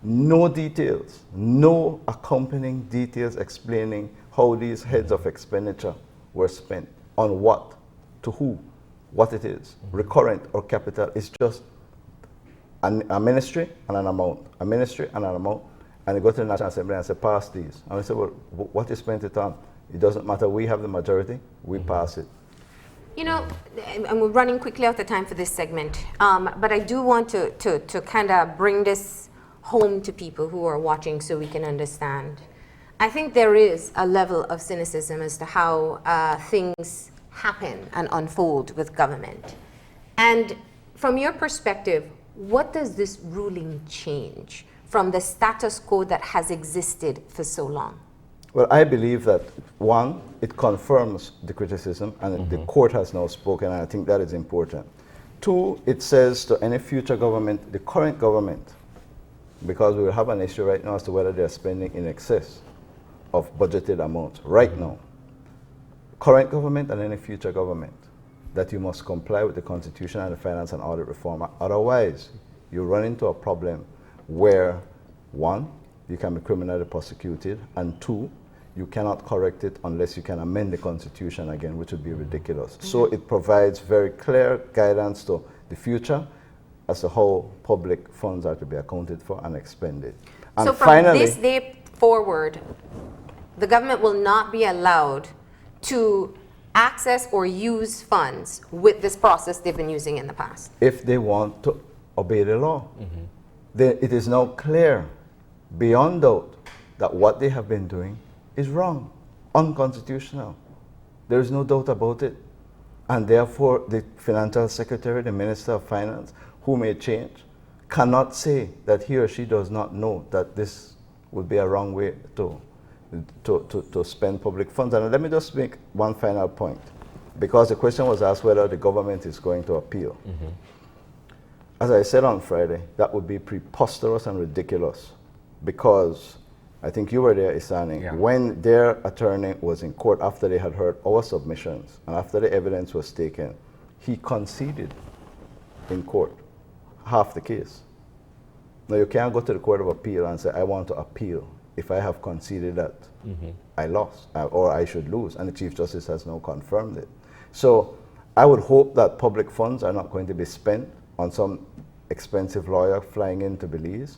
No details, no accompanying details explaining how these heads of expenditure were spent, on what, to who, what it is, recurrent or capital. It's just a ministry and an amount, a ministry and an amount, and they go to the National Assembly and say, pass these. And we say, well, what you spent it on? It doesn't matter, we have the majority, we pass it. You know, and we're running quickly out of time for this segment, but I do want to kind of bring this home to people who are watching so we can understand. I think there is a level of cynicism as to how things happen and unfold with government. And from your perspective, what does this ruling change from the status quo that has existed for so long? Well, I believe that, one, it confirms the criticism, and the court has now spoken, and I think that is important. Two, it says to any future government, the current government, because we will have an issue right now as to whether they're spending in excess of budgeted amounts right now. Current government and any future government, that you must comply with the Constitution and the Finance and Audit Reform. Otherwise, you run into a problem where, one, you can be criminally prosecuted, and two, you cannot correct it unless you can amend the Constitution again, which would be ridiculous. So it provides very clear guidance to the future as to how public funds are to be accounted for and expended. And so from finally, this day forward, the government will not be allowed to access or use funds with this process they've been using in the past. if they want to obey the law, then it is now clear, beyond doubt, that what they have been doing is wrong, unconstitutional. There is no doubt about it. And therefore, the financial secretary, the minister of finance, who may change, cannot say that he or she does not know that this would be a wrong way to spend public funds. And let me just make one final point, because the question was asked whether the government is going to appeal. As I said on Friday, that would be preposterous and ridiculous, because I think you were there, Isani, when their attorney was in court after they had heard our submissions and after the evidence was taken, he conceded in court half the case. Now, you can't go to the Court of Appeal and say, I want to appeal if I have conceded that I lost or I should lose, and the Chief Justice has now confirmed it. So I would hope that public funds are not going to be spent on some expensive lawyer flying into Belize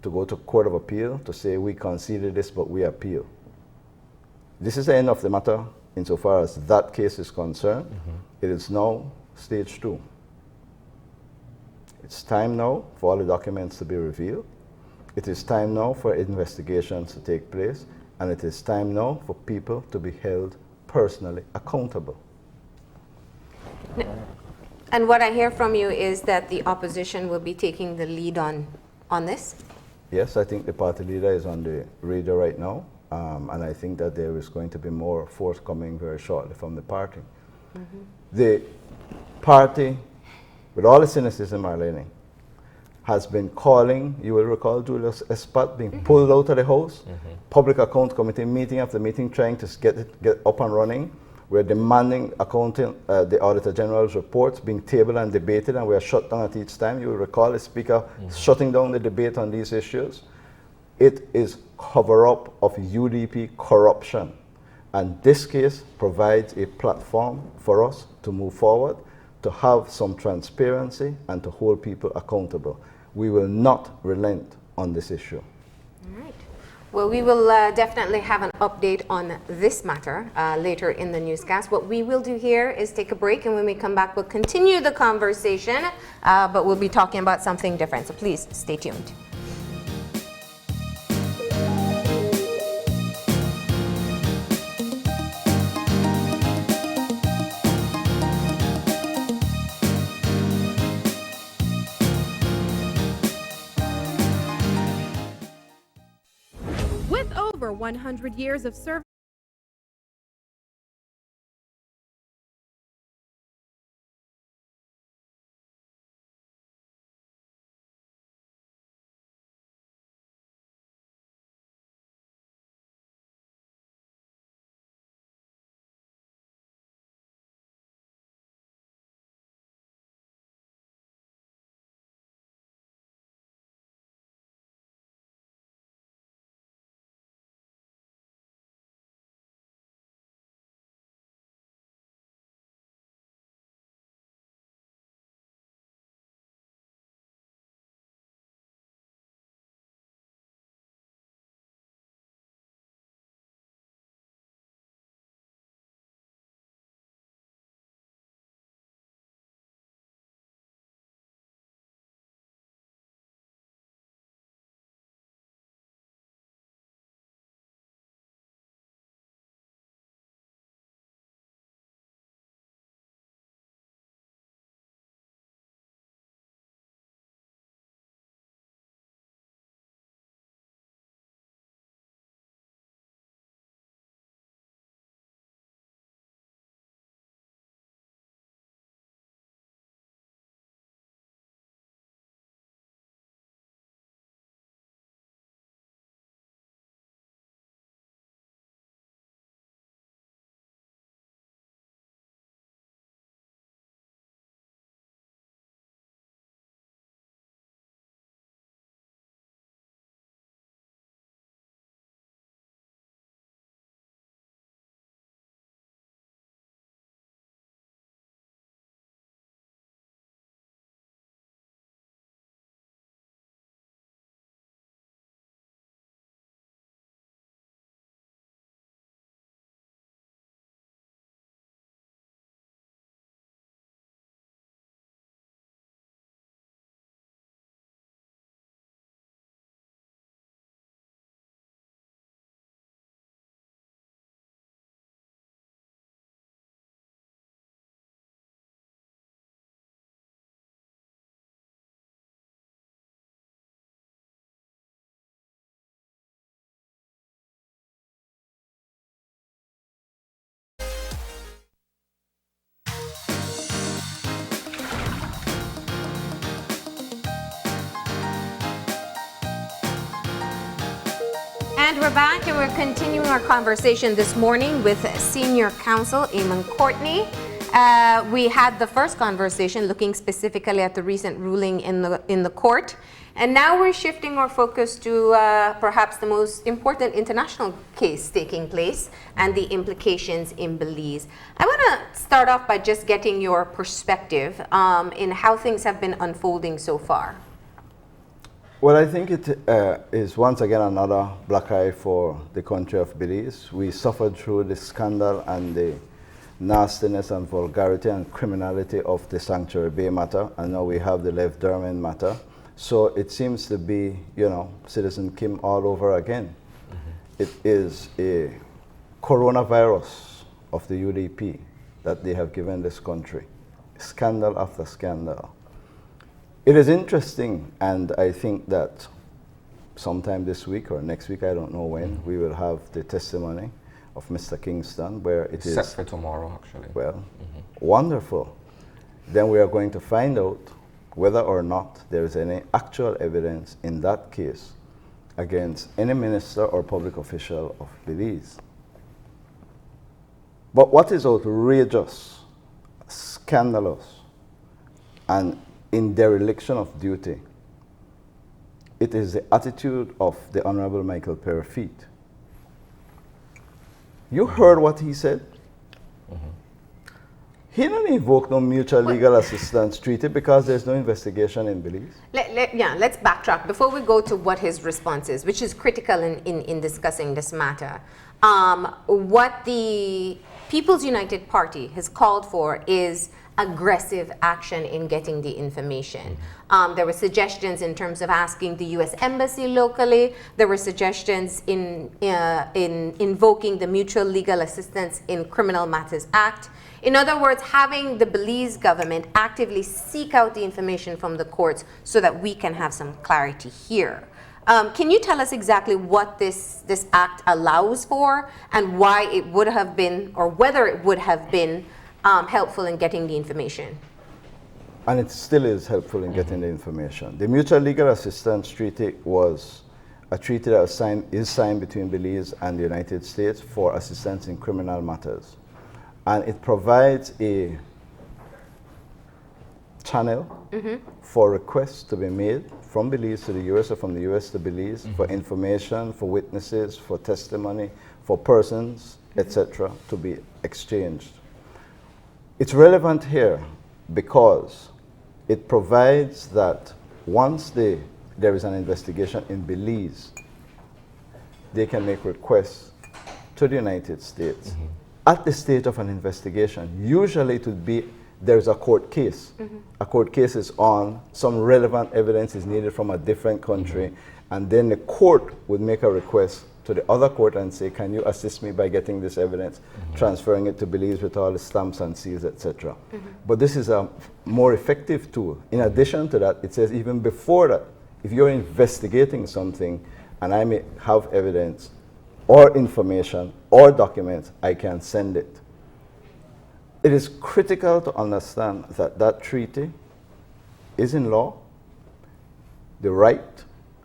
to go to Court of Appeal to say we conceded this but we appeal. This is the end of the matter insofar as that case is concerned. It is now stage 2. It's time now for all the documents to be revealed. It is time now for investigations to take place, and it is time now for people to be held personally accountable. And what I hear from you is that the opposition will be taking the lead on this? Yes, I think the party leader is on the radar right now, and I think that there is going to be more forthcoming very shortly from the party. The party, with all the cynicism, Marlene, has been calling, you will recall Julius Espat being pulled out of the House, Public Account Committee meeting after meeting trying to get up and running. We're demanding the Auditor General's reports being tabled and debated, and we are shut down at each time. You will recall the Speaker shutting down the debate on these issues. It is cover-up of UDP corruption. And this case provides a platform for us to move forward, to have some transparency, and to hold people accountable. We will not relent on this issue. All right. Well, we will definitely have an update on this matter later in the newscast. What we will do here is take a break, and when we come back, we'll continue the conversation, but we'll be talking about something different. So please stay tuned. With over 100 years of service. And we're back and we're continuing our conversation this morning with Senior Counsel Eamon Courtney. We had the first conversation looking specifically at the recent ruling in the court. And now we're shifting our focus to perhaps the most important international case taking place and the implications in Belize. I want to start off by just getting your perspective in how things have been unfolding so far. Well, I think it is once again another black eye for the country of Belize. We suffered through the scandal and the nastiness and vulgarity and criminality of the Sanctuary Bay matter, and now we have the Lev Derman matter. So it seems to be, you know, Citizen Kim all over again. It is a coronavirus of the UDP that they have given this country, scandal after scandal. It is interesting, and I think that sometime this week or next week, I don't know when, we will have the testimony of Mr. Kingston, where it is set for tomorrow, actually. Well, wonderful. Then we are going to find out whether or not there is any actual evidence in that case against any minister or public official of Belize. But what is outrageous, scandalous, and in dereliction of duty, it is the attitude of the Honorable Michael Perrafeet. You heard what he said? He didn't invoke no mutual legal assistance treaty because there's no investigation in Belize. Let's backtrack before we go to what his response is, which is critical in discussing this matter. What the People's United Party has called for is aggressive action in getting the information. There were suggestions in terms of asking the U.S. Embassy locally. There were suggestions in invoking the Mutual Legal Assistance in Criminal Matters Act. In other words, having the Belize government actively seek out the information from the courts so that we can have some clarity here. Can you tell us exactly what this act allows for and why it would have been, or whether it would have been helpful in getting the information? And it still is helpful in getting the information. The Mutual Legal Assistance Treaty was a treaty that is signed between Belize and the United States for assistance in criminal matters. And it provides a channel for requests to be made from Belize to the US or from the US to Belize for information, for witnesses, for testimony, for persons, etc., to be exchanged. It's relevant here because it provides that once there is an investigation in Belize, they can make requests to the United States. At the stage of an investigation, usually it would be there's a court case. A court case is on, some relevant evidence is needed from a different country, and then the court would make a request to the other court and say, can you assist me by getting this evidence, transferring it to Belize with all the stamps and seals, etc. But this is a more effective tool. In addition to that, it says even before that, if you're investigating something and I may have evidence or information or documents, I can send it. It is critical to understand that that treaty is in law. The right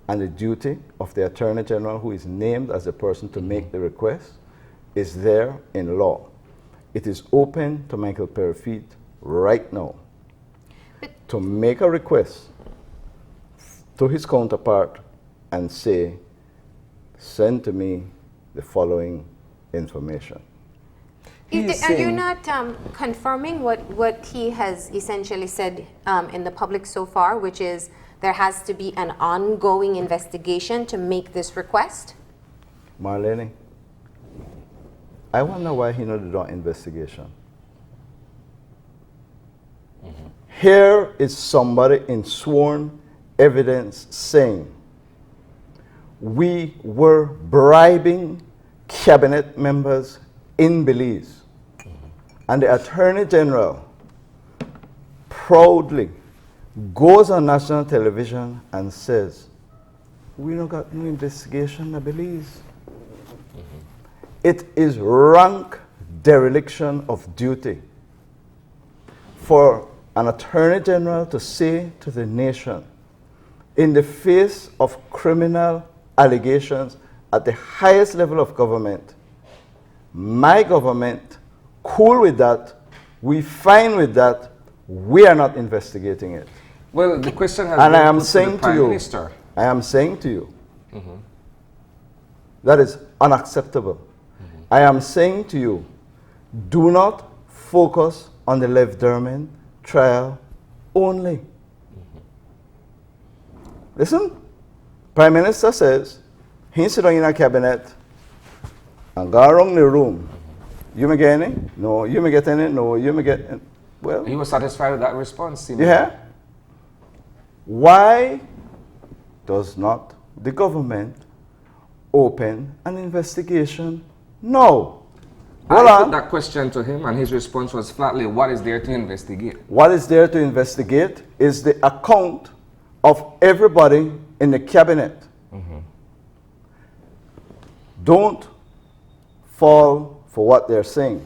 and the duty of the Attorney General, who is named as the person to make the request, is there in law. It is open to Michael Perrafeet right now to make a request to his counterpart and say, send to me the following information. Are you not confirming what he has essentially said in the public so far, which is there has to be an ongoing investigation to make this request? Marlene, I wonder why he not done investigation. Here is somebody in sworn evidence saying, we were bribing cabinet members in Belize. And the Attorney General proudly goes on national television and says, we don't got no investigation in Belize. It is rank dereliction of duty for an Attorney General to say to the nation, in the face of criminal allegations at the highest level of government, my government, cool with that, we fine with that, we are not investigating it. Well, the question has And been I am put to saying the to Prime you, Minister. I am saying to you, that is unacceptable. I am saying to you, do not focus on the Lev Derman trial only. Listen, Prime Minister says, he sit down in a cabinet and go around the room. You may get any? No. You may get any? No. You may get any? Well, He was satisfied with that response, seemingly. yeah. Why does not the government open an investigation now? Hold I put on. that question to him, and his response was flatly, what is there to investigate? What is there to investigate is the account of everybody in the cabinet. Don't fall for what they're saying.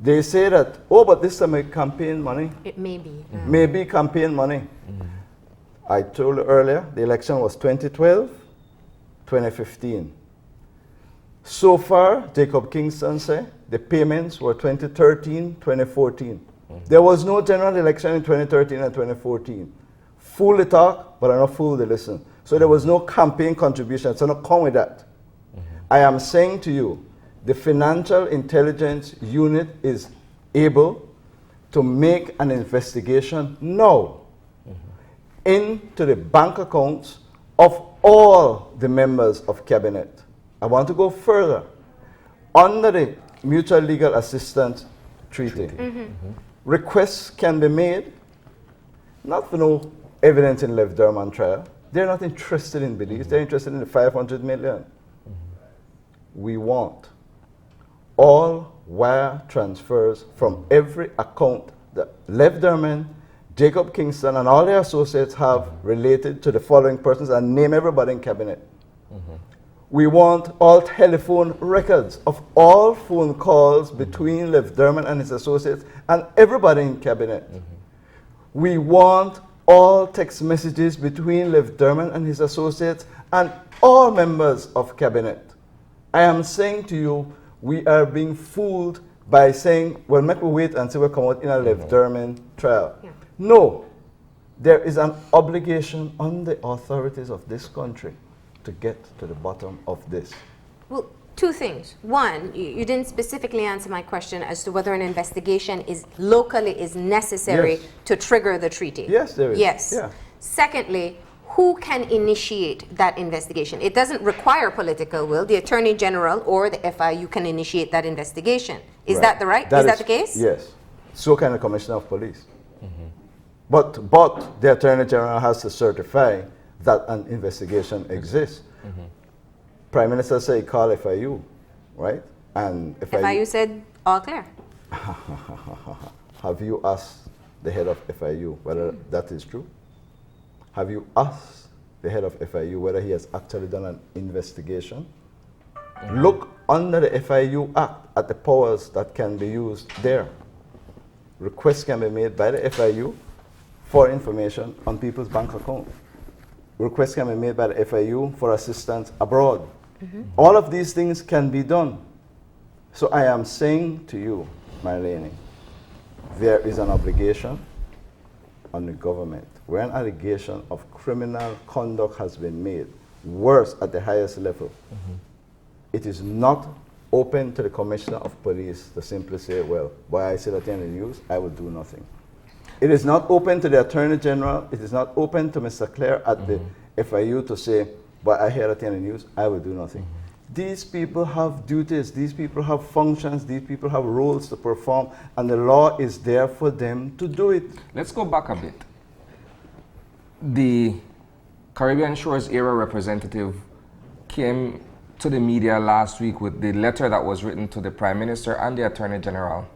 They say that, oh, but this time campaign money. It may be. Maybe campaign money. I told you earlier, the election was 2012, 2015. So far, Jacob Kingston said the payments were 2013, 2014. There was no general election in 2013 and 2014. Fool the talk, but I not fool the listen. So there was no campaign contribution, so not come with that. I am saying to you, the Financial Intelligence Unit is able to make an investigation now into the bank accounts of all the members of cabinet. I want to go further. Under the Mutual Legal Assistance Treaty, requests can be made, not for no evidence in Lev Derman trial. They're not interested in beliefs, they're interested in the 500 million. We want all wire transfers from every account that Lev Derman, Jacob Kingston, and all their associates have related to the following persons, and name everybody in cabinet. We want all telephone records of all phone calls between Lev Derman and his associates and everybody in cabinet. We want all text messages between Lev Derman and his associates and all members of cabinet. I am saying to you, we are being fooled by saying, well, make we wait until we come out in a Lev Derman trial. Yeah. No, there is an obligation on the authorities of this country to get to the bottom of this. Well, two things. One, you didn't specifically answer my question as to whether an investigation is locally is necessary Yes. to trigger the treaty. Yes, there is. Yes. Yeah. Secondly, who can initiate that investigation? It doesn't require political will. The Attorney General or the FIU can initiate that investigation. Is that the right? Is that the case? Yes. So can the Commissioner of Police. But the Attorney General has to certify that an investigation exists. Prime Minister say call FIU, right? And FIU said all clear. Have you asked the head of FIU whether that is true? Have you asked the head of FIU whether he has actually done an investigation? Look under the FIU Act at the powers that can be used there. Requests can be made by the FIU for information on people's bank account. Requests can be made by the FIU for assistance abroad. All of these things can be done. So I am saying to you, Marlene, there is an obligation on the government where an allegation of criminal conduct has been made, worse at the highest level. It is not open to the Commissioner of Police to simply say, well, why I say that in the news, I will do nothing. It is not open to the Attorney General, it is not open to Mr. Clare at the FIU to say, but I hear that in the news, I will do nothing. These people have duties, these people have functions, these people have roles to perform, and the law is there for them to do it. Let's go back a bit. The Caribbean Shores Area representative came to the media last week with the letter that was written to the Prime Minister and the Attorney General,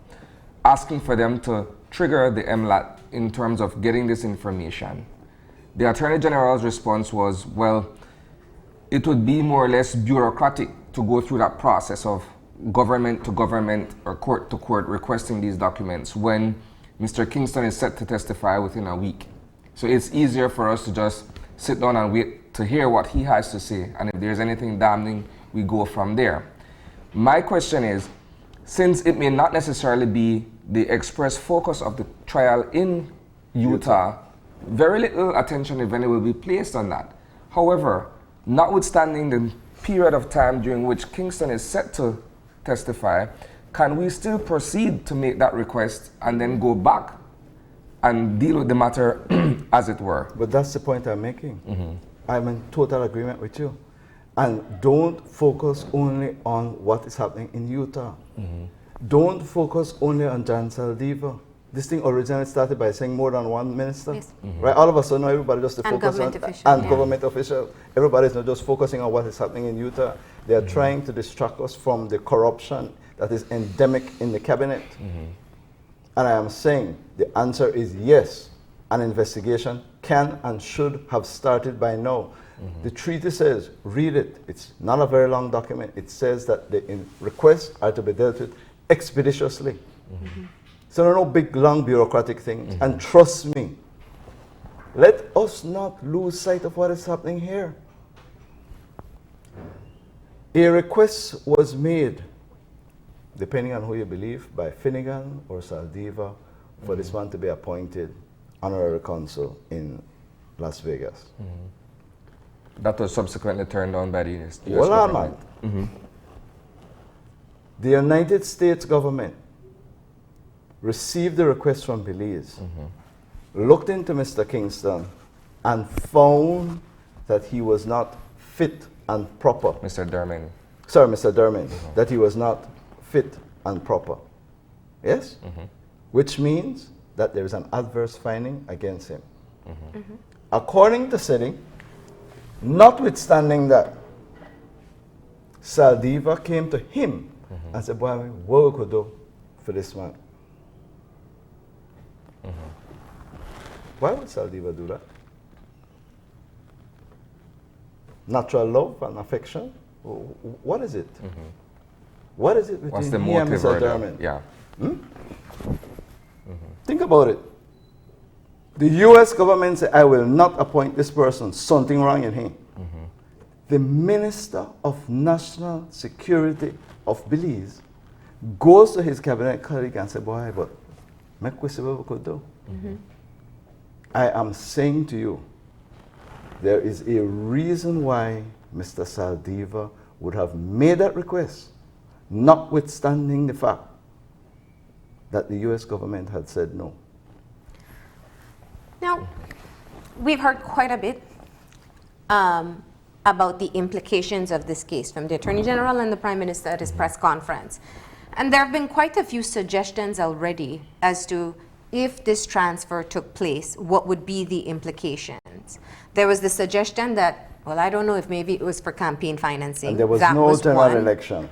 asking for them to trigger the MLAT in terms of getting this information. The Attorney General's response was, well, it would be more or less bureaucratic to go through that process of government to government or court to court requesting these documents when Mr. Kingston is set to testify within a week. So it's easier for us to just sit down and wait to hear what he has to say, and if there's anything damning, we go from there. My question is, since it may not necessarily be the express focus of the trial in Utah, very little attention, if any, will be placed on that. However, notwithstanding the period of time during which Kingston is set to testify, can we still proceed to make that request and then go back and deal with the matter as it were? But that's the point I'm making. I'm in total agreement with you. And don't focus only on what is happening in Utah. Don't focus only on Jan Saldivar. This thing originally started by saying more than one minister. Yes. Right? All of a sudden, everybody just to And focus government on official, yeah. government official. Everybody's not just focusing on what is happening in Utah. They are trying to distract us from the corruption that is endemic in the cabinet. And I am saying the answer is yes. An investigation can and should have started by now. The treaty says, read it. It's not a very long document. It says that the requests are to be dealt with expeditiously. So there are no big, long bureaucratic things. And trust me, let us not lose sight of what is happening here. A request was made, depending on who you believe, by Finnegan or Saldivar, for this man to be appointed honorary consul in Las Vegas. That was subsequently turned down by the US Hold on, government. man. The United States government received the request from Belize, looked into Mr. Kingston, and found that he was not fit and proper. Mr. Derman. Sorry, Mr. Derman, that he was not fit and proper. Yes? Which means that there is an adverse finding against him. According to City, notwithstanding that, Saldivar came to him and said, boy, what we could do for this man? Why would Saldivar do that? Natural love and affection? What is it? What is it What's between the he and motive? Mr. Derman? Yeah. Think about it. The US government said, I will not appoint this person. Something wrong in him. The Minister of National Security of Belize goes to his cabinet colleague and says, boy, but make we see what we could do. I am saying to you, there is a reason why Mr. Saldivar would have made that request, notwithstanding the fact that the US government had said no. Now, we've heard quite a bit about the implications of this case from the Attorney General and the Prime Minister at his press conference. And there have been quite a few suggestions already as to if this transfer took place, what would be the implications. There was the suggestion that, well, I don't know if maybe it was for campaign financing. And there was that no was general one. election.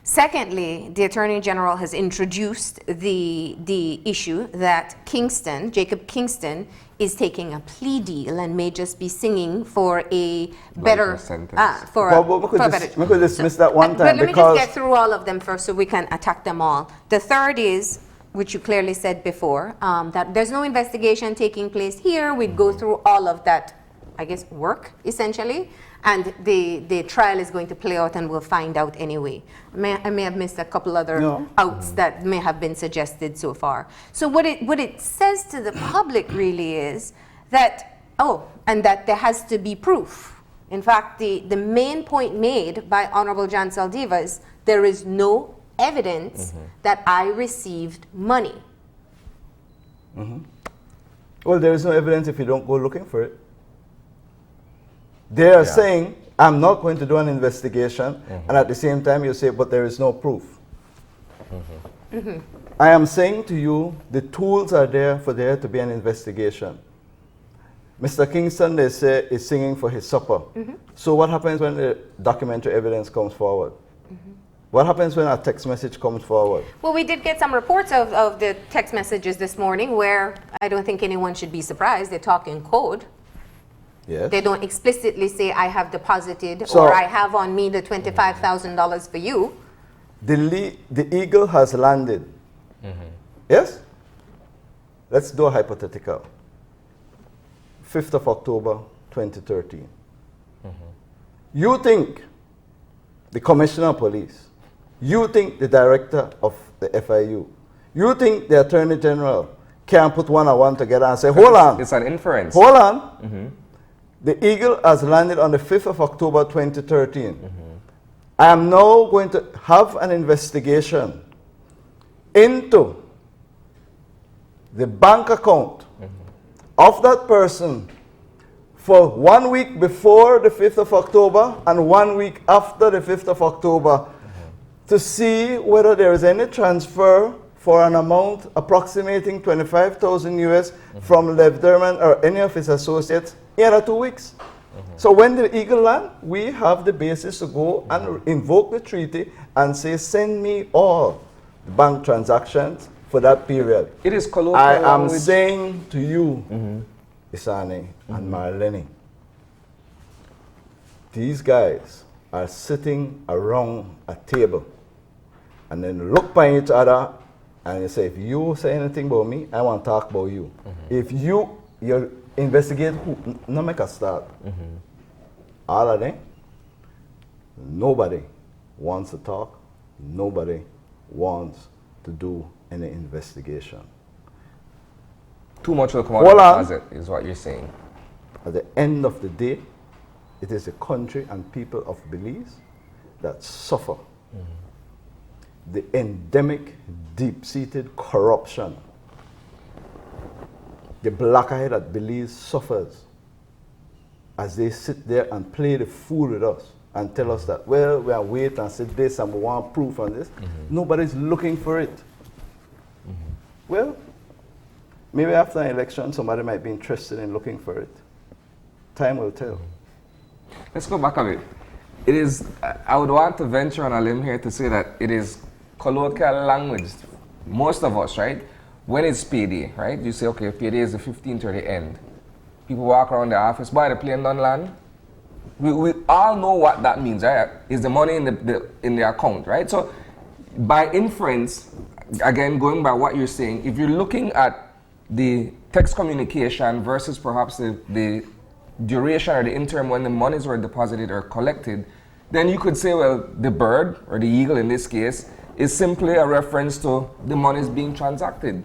Secondly, the Attorney General has introduced the issue that Kingston, Jacob Kingston, is taking a plea deal and may just be singing for a better sentence. We could dismiss that one but time let me because just get through all of them first so we can attack them all. The third is, which you clearly said before, that there's no investigation taking place here. We'd go through all of that, I guess, work, essentially, and the trial is going to play out and we'll find out anyway. I may have missed a couple other outs that may have been suggested so far. So what it says to the public really is that, and that there has to be proof. In fact, the main point made by Honorable Jan Saldivar is there is no evidence that I received money. well, there is no evidence if you don't go looking for it. They are saying, I'm not going to do an investigation, and at the same time you say, but there is no proof. I am saying to you, the tools are there for there to be an investigation. Mr. Kingston, they say, is singing for his supper. So what happens when the documentary evidence comes forward? What happens when a text message comes forward? Well, we did get some reports of the text messages this morning where I don't think anyone should be surprised. They talk in code. Yes. They don't explicitly say, I have deposited So- or I have on me the $25,000 for you. The eagle has landed. Yes? Let's do a hypothetical. 5th of October, 2013. You think the commissioner of police, you think the director of the FIU, you think the attorney general can put one and one together and say, hold on. It's an inference. Hold on. The Eagle has landed on the 5th of October 2013. I am now going to have an investigation into the bank account of that person for 1 week before the 5th of October and 1 week after the 5th of October to see whether there is any transfer for an amount approximating 25,000 US from Lev Derman or any of his associates in the 2 weeks. So when the Eagle land, we have the basis to go and invoke the treaty and say, send me all the bank transactions for that period. It is colloquial I am language. saying to you, Isani and Marlene, these guys are sitting around a table and then look by each other and you say, if you say anything about me, I want to talk about you. If you investigate who, no make a start. All of them, nobody wants to talk, nobody wants to do any investigation. Too much will come out Hold of on. the closet, is what you're saying. At the end of the day, it is the country and people of Belize that suffer the endemic, deep-seated corruption. The black eye that Belize suffers as they sit there and play the fool with us and tell us that, well, we are waiting and say this and we want proof on this. Nobody's looking for it. Well, maybe after an election, somebody might be interested in looking for it. Time will tell. Let's go back a bit. It is, I would want to venture on a limb here to say that it is colloquial language. Most of us, right? When it's payday, right? You say, okay, payday is the 15th or the end. People walk around the office, buy the plane done land. We all know what that means, right? Is the money in the account, right? So by inference, again, going by what you're saying, if you're looking at the text communication versus perhaps the duration or the interim when the monies were deposited or collected, then you could say, well, the bird, or the eagle in this case, is simply a reference to the monies being transacted.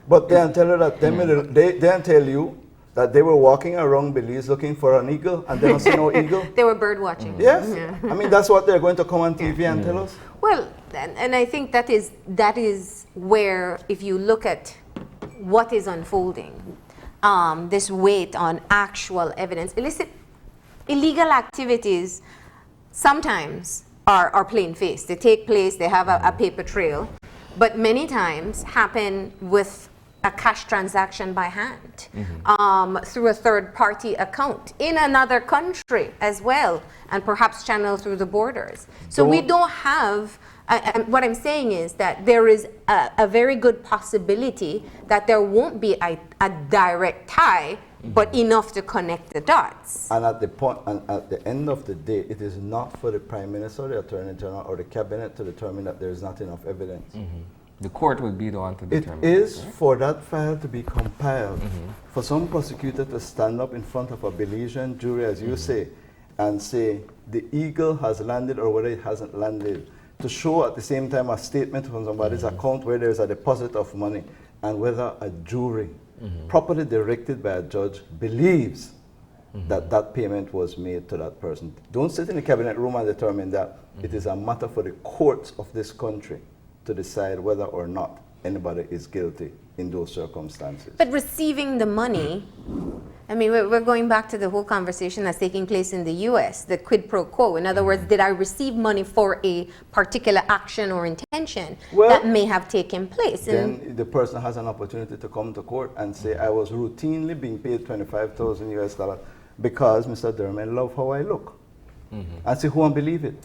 But they tell you that they tell you that they were walking around Belize looking for an eagle and they don't see no eagle. They were bird watching. Yes. I mean, that's what they're going to come on TV and tell us. Well, and I think that is where, if you look at what is unfolding, this weight on actual evidence, illegal activities sometimes are plain-faced. They take place, they have a paper trail, but many times happen with a cash transaction by hand, through a third-party account in another country as well, and perhaps channeled through the borders. So we don't have, what I'm saying is that there is a very good possibility that there won't be a direct tie, but enough to connect the dots. And at the end of the day, it is not for the Prime Minister, the Attorney General, or the Cabinet to determine that there is not enough evidence. The court would be the one to determine. It is for that file to be compiled, for some prosecutor to stand up in front of a Belizean jury, as you say, and say the eagle has landed or whether it hasn't landed, to show at the same time a statement from somebody's account where there is a deposit of money, and whether a jury, properly directed by a judge, believes that that payment was made to that person. Don't sit in the cabinet room and determine that. It is a matter for the courts of this country to decide whether or not anybody is guilty in those circumstances. But receiving the money, I mean, we're going back to the whole conversation that's taking place in the U.S., the quid pro quo. In other words, did I receive money for a particular action or intention that may have taken place? Then the person has an opportunity to come to court and say, I was routinely being paid 25,000 US dollars because Mr. Derman loved how I look. And see who won't believe it.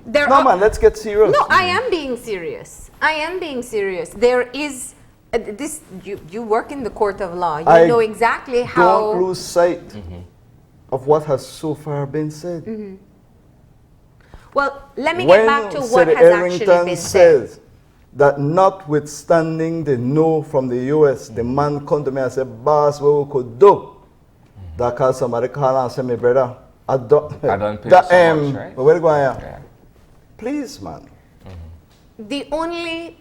Man, let's get serious. No, I am being serious. I am being serious. There is this. You work in the court of law. You know exactly how. Don't lose sight of what has so far been said. Well, let me get back to what has actually been said. Says that notwithstanding the no from the U.S., the man come to me and said, "Boss, what we could do That cause somebody call and say, me brother, I don't pay so much, right? Where you going here? Yeah. Please, man. The only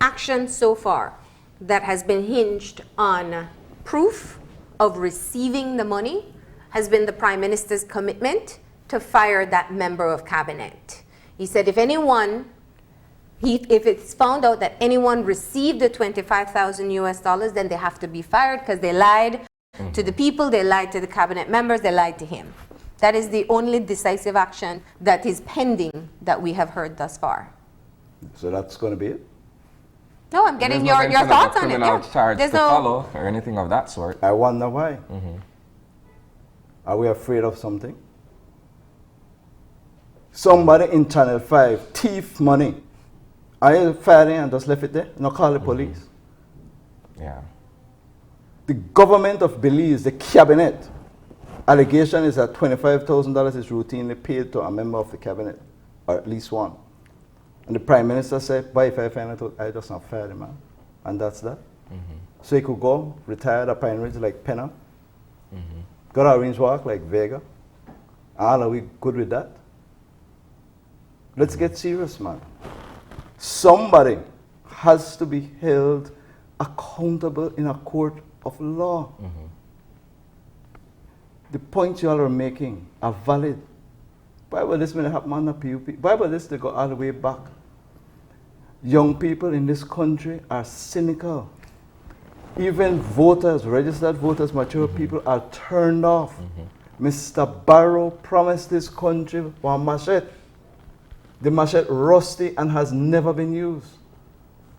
action so far that has been hinged on proof of receiving the money has been the Prime Minister's commitment to fire that member of cabinet. He said if it's found out that anyone received the 25,000 US dollars, then they have to be fired because they lied to the people, they lied to the cabinet members, they lied to him. That is the only decisive action that is pending that we have heard thus far. So that's going to be it? No, I'm getting There's no your mention of a thoughts on it. criminal Yeah. charge There's to follow or anything of that sort. I wonder why. Are we afraid of something? Somebody in Channel 5 thief money. Are you firing and just left it there? No, call the police. Yeah. The government of Belize, the cabinet, allegation is that $25,000 is routinely paid to a member of the cabinet, or at least one. And the Prime Minister said, boy, if I find out, I just not fire the man. And that's that. So he could go, retire at Pine Ridge like Penna, go to Orange Walk like Vega. Are we good with that? Let's get serious, man. Somebody has to be held accountable in a court of law. The points you all are making are valid. Bible this may happen on the PUP. Bible this they go all the way back. Young people in this country are cynical. Even voters, registered voters, mature people are turned off. Mr. Barrow promised this country one machete. The machete rusty and has never been used.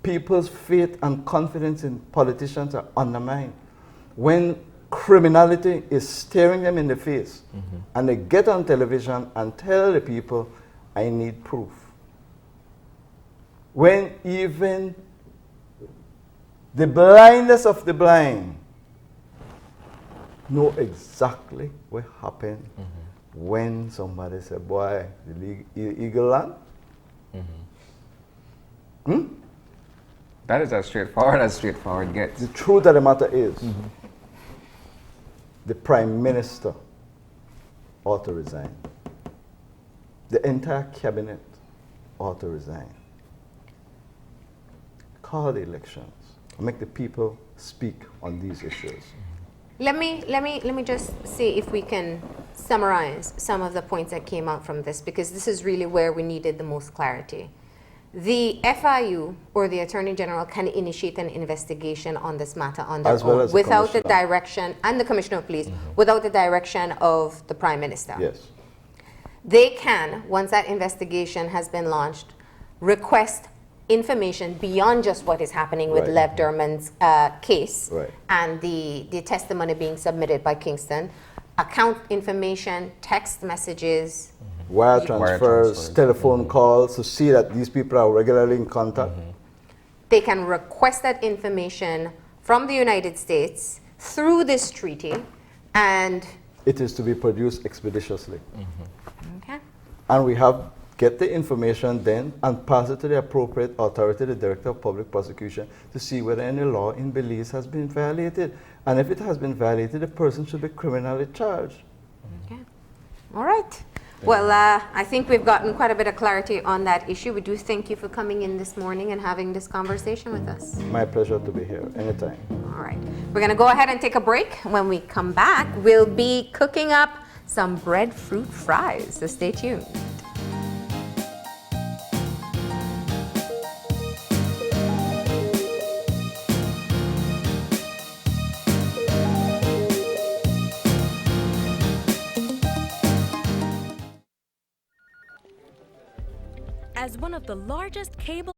People's faith and confidence in politicians are undermined. When criminality is staring them in the face and they get on television and tell the people, I need proof. When even the blindest of the blind know exactly what happened when somebody said, boy, the eagle land. That is as straightforward gets. The truth of the matter is, the Prime Minister ought to resign. The entire cabinet ought to resign. Call the elections. Make the people speak on these issues. Let me just see if we can summarize some of the points that came out from this, because this is really where we needed the most clarity. The FIU or the Attorney General can initiate an investigation on this matter on their own without the direction, and the Commissioner of Police, without the direction of the Prime Minister. Yes. They can, once that investigation has been launched, request information beyond just what is happening with Lev Derman's case and the testimony being submitted by Kingston, account information, text messages, wire transfers, telephone calls to see that these people are regularly in contact. They can request that information from the United States through this treaty, and it is to be produced expeditiously. Okay. And we have get the information then and pass it to the appropriate authority, the Director of Public Prosecution, to see whether any law in Belize has been violated. And if it has been violated, the person should be criminally charged. Okay. All right. Well, I think we've gotten quite a bit of clarity on that issue. We do thank you for coming in this morning and having this conversation with us. My pleasure to be here, anytime. All right. We're going to go ahead and take a break. When we come back, we'll be cooking up some breadfruit fries, so stay tuned. As one of the largest cable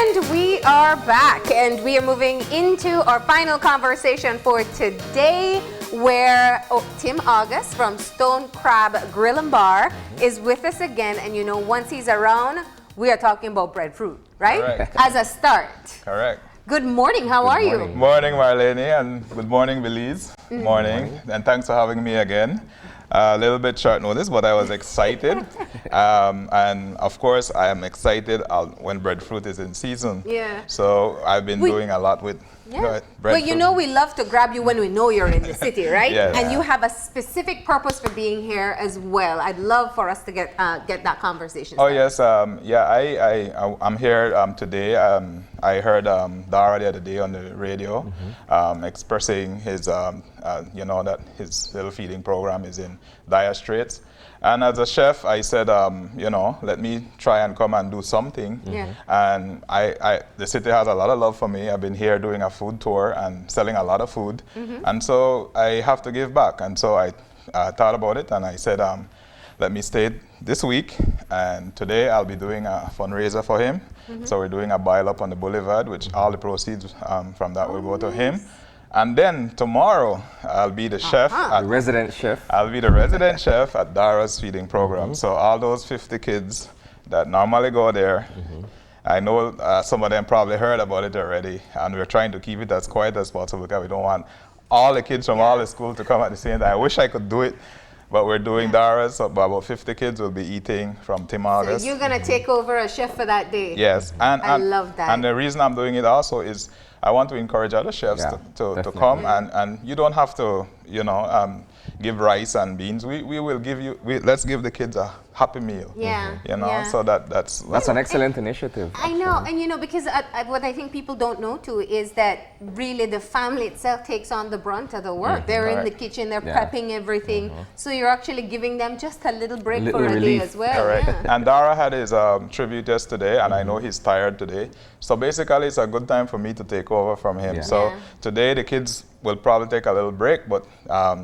And we are back, and we are moving into our final conversation for today, where Tim August from Stone Crab Grill and Bar is with us again. And you know, once he's around, we are talking about breadfruit, right? Correct. As a start. Correct. Good morning. How are you? Morning, Marlene, and good morning, Belize. Morning, and thanks for having me again. A little bit short notice, but I was excited. And of course, I am excited when breadfruit is in season. Yeah. So I've been doing a lot with But you know, we love to grab you when we know you're in the city, right? Yes. And you have a specific purpose for being here as well. I'd love for us to get that conversation Oh started. yes, I'm here today. I heard Dara the other day on the radio expressing his, that his little feeding program is in dire straits. And as a chef, I said, let me try and come and do something. Yeah. And the city has a lot of love for me. I've been here doing a food tour and selling a lot of food. And so I have to give back. And so I thought about it and I said, let me stay this week. And today I'll be doing a fundraiser for him. So we're doing a boil up on the boulevard, which all the proceeds from that will go to him. And then tomorrow, I'll be the chef. The resident chef. I'll be the resident chef at Dara's feeding program. So all those 50 kids that normally go there, I know some of them probably heard about it already. And we're trying to keep it as quiet as possible because we don't want all the kids from all the schools to come at the same time. I wish I could do it. But we're doing Dara's, so about 50 kids will be eating from Tim August. So you're going to take over as chef for that day. Yes. And I love that. And the reason I'm doing it also is I want to encourage other chefs to come, and you don't have to, give rice and beans. We will give you, let's give the kids a happy meal. So that's an excellent initiative. I know, and because what I think people don't know too is that really the family itself takes on the brunt of the work. They're in the kitchen, they're prepping everything. So you're actually giving them just a little break for a day as well. Correct. Yeah. And Dara had his tribute yesterday, and I know he's tired today. So basically, it's a good time for me to take over from him. So today the kids will probably take a little break, but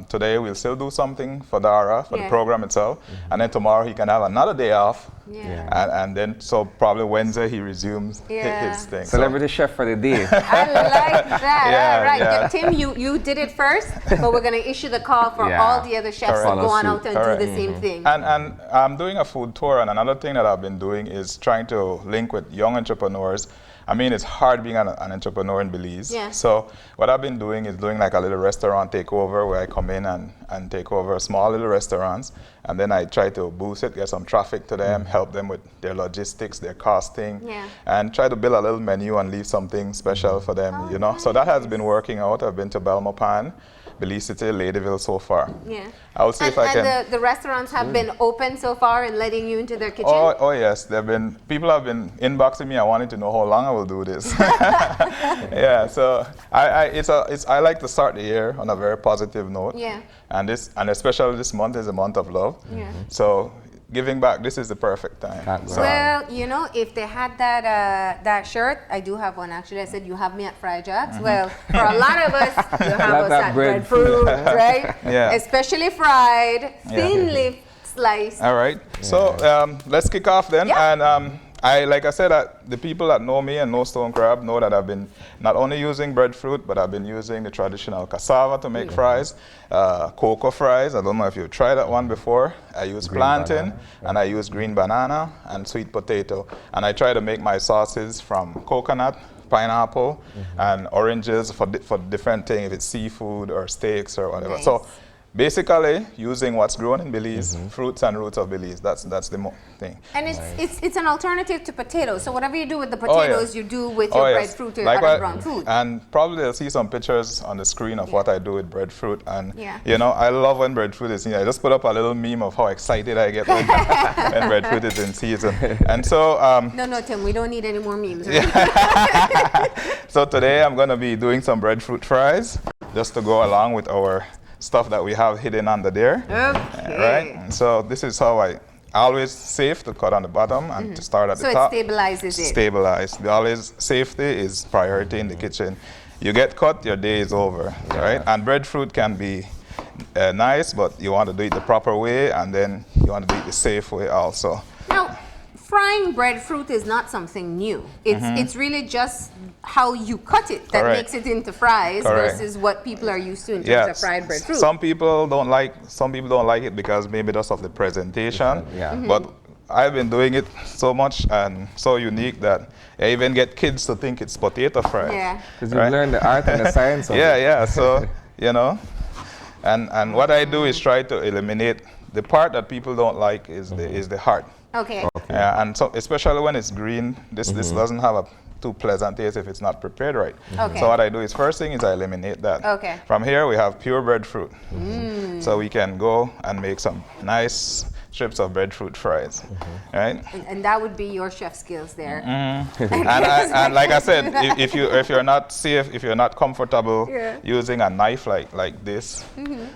today we'll still do something for Dara, for the program itself. And then tomorrow he can have another day off. And then, so probably Wednesday he resumes his thing. Celebrity chef for the day. I like that. All right. Tim, you did it first, but we're going to issue the call for all the other chefs to go on out and do the same thing. And I'm doing a food tour, and another thing that I've been doing is trying to link with young entrepreneurs. I mean, it's hard being an entrepreneur in Belize. So what I've been doing is doing like a little restaurant takeover where I come in and take over small little restaurants. And then I try to boost it, get some traffic to them, help them with their logistics, their costing, and try to build a little menu and leave something special for them, So that has been working out. I've been to Belmopan, Belize City, Ladyville so far. I'll see if I can. And the restaurants have been open so far and letting you into their kitchen? Oh yes, people have been inboxing me. I wanted to know how long I will do this. So I like to start the year on a very positive note. And especially this month is a month of love. So giving back, this is the perfect time. Well, if they had that shirt, I do have one actually. I said, you have me at Fried Jacks. Well, for a lot of us, you have us at breadfruit, right? Especially fried, thinly sliced. All right. So let's kick off then. And like I said, the people that know me and know Stone Crab know that I've been not only using breadfruit, but I've been using the traditional cassava to make fries, cocoa fries. I don't know if you've tried that one before. I use plantain, and I use green banana and sweet potato. And I try to make my sauces from coconut, pineapple, and oranges for different things, if it's seafood or steaks or whatever. So basically, using what's grown in Belize, fruits and roots of Belize. That's the thing. And it's an alternative to potatoes. So whatever you do with the potatoes, you do with your breadfruit or other brown food. And probably they'll see some pictures on the screen of what I do with breadfruit. And I love when breadfruit is in. I just put up a little meme of how excited I get when breadfruit is in season. And so no, Tim, we don't need any more memes. So today I'm going to be doing some breadfruit fries just to go along with our stuff that we have hidden under there. Right? And so this is how I always safe to cut on the bottom and to start at the top. So it stabilizes it. Stabilize. Always safety is priority in the kitchen. You get cut, your day is over, right? And breadfruit can be nice, but you want to do it the proper way, and then you want to do it the safe way also. Now, frying breadfruit is not something new. It's really just how you cut it that Correct. makes it into fries Correct. versus what people are used to in terms of fried breadfruit. Some people don't like it because maybe just of the presentation. Yeah. But I've been doing it so much and so unique that I even get kids to think it's potato fries. Yeah. Because you've learned the art and the science of Yeah, it. yeah. So, you know, and what I do is try to eliminate the part that people don't like is the heart. Okay. Yeah, and so especially when it's green, this doesn't have a too pleasant taste if it's not prepared right. Okay. So what I do is first thing is I eliminate that. Okay. From here we have pure breadfruit. So we can go and make some nice strips of breadfruit fries, right? And that would be your chef skills there. And like I said, if you're not safe, if you're not comfortable Yeah. using a knife like this,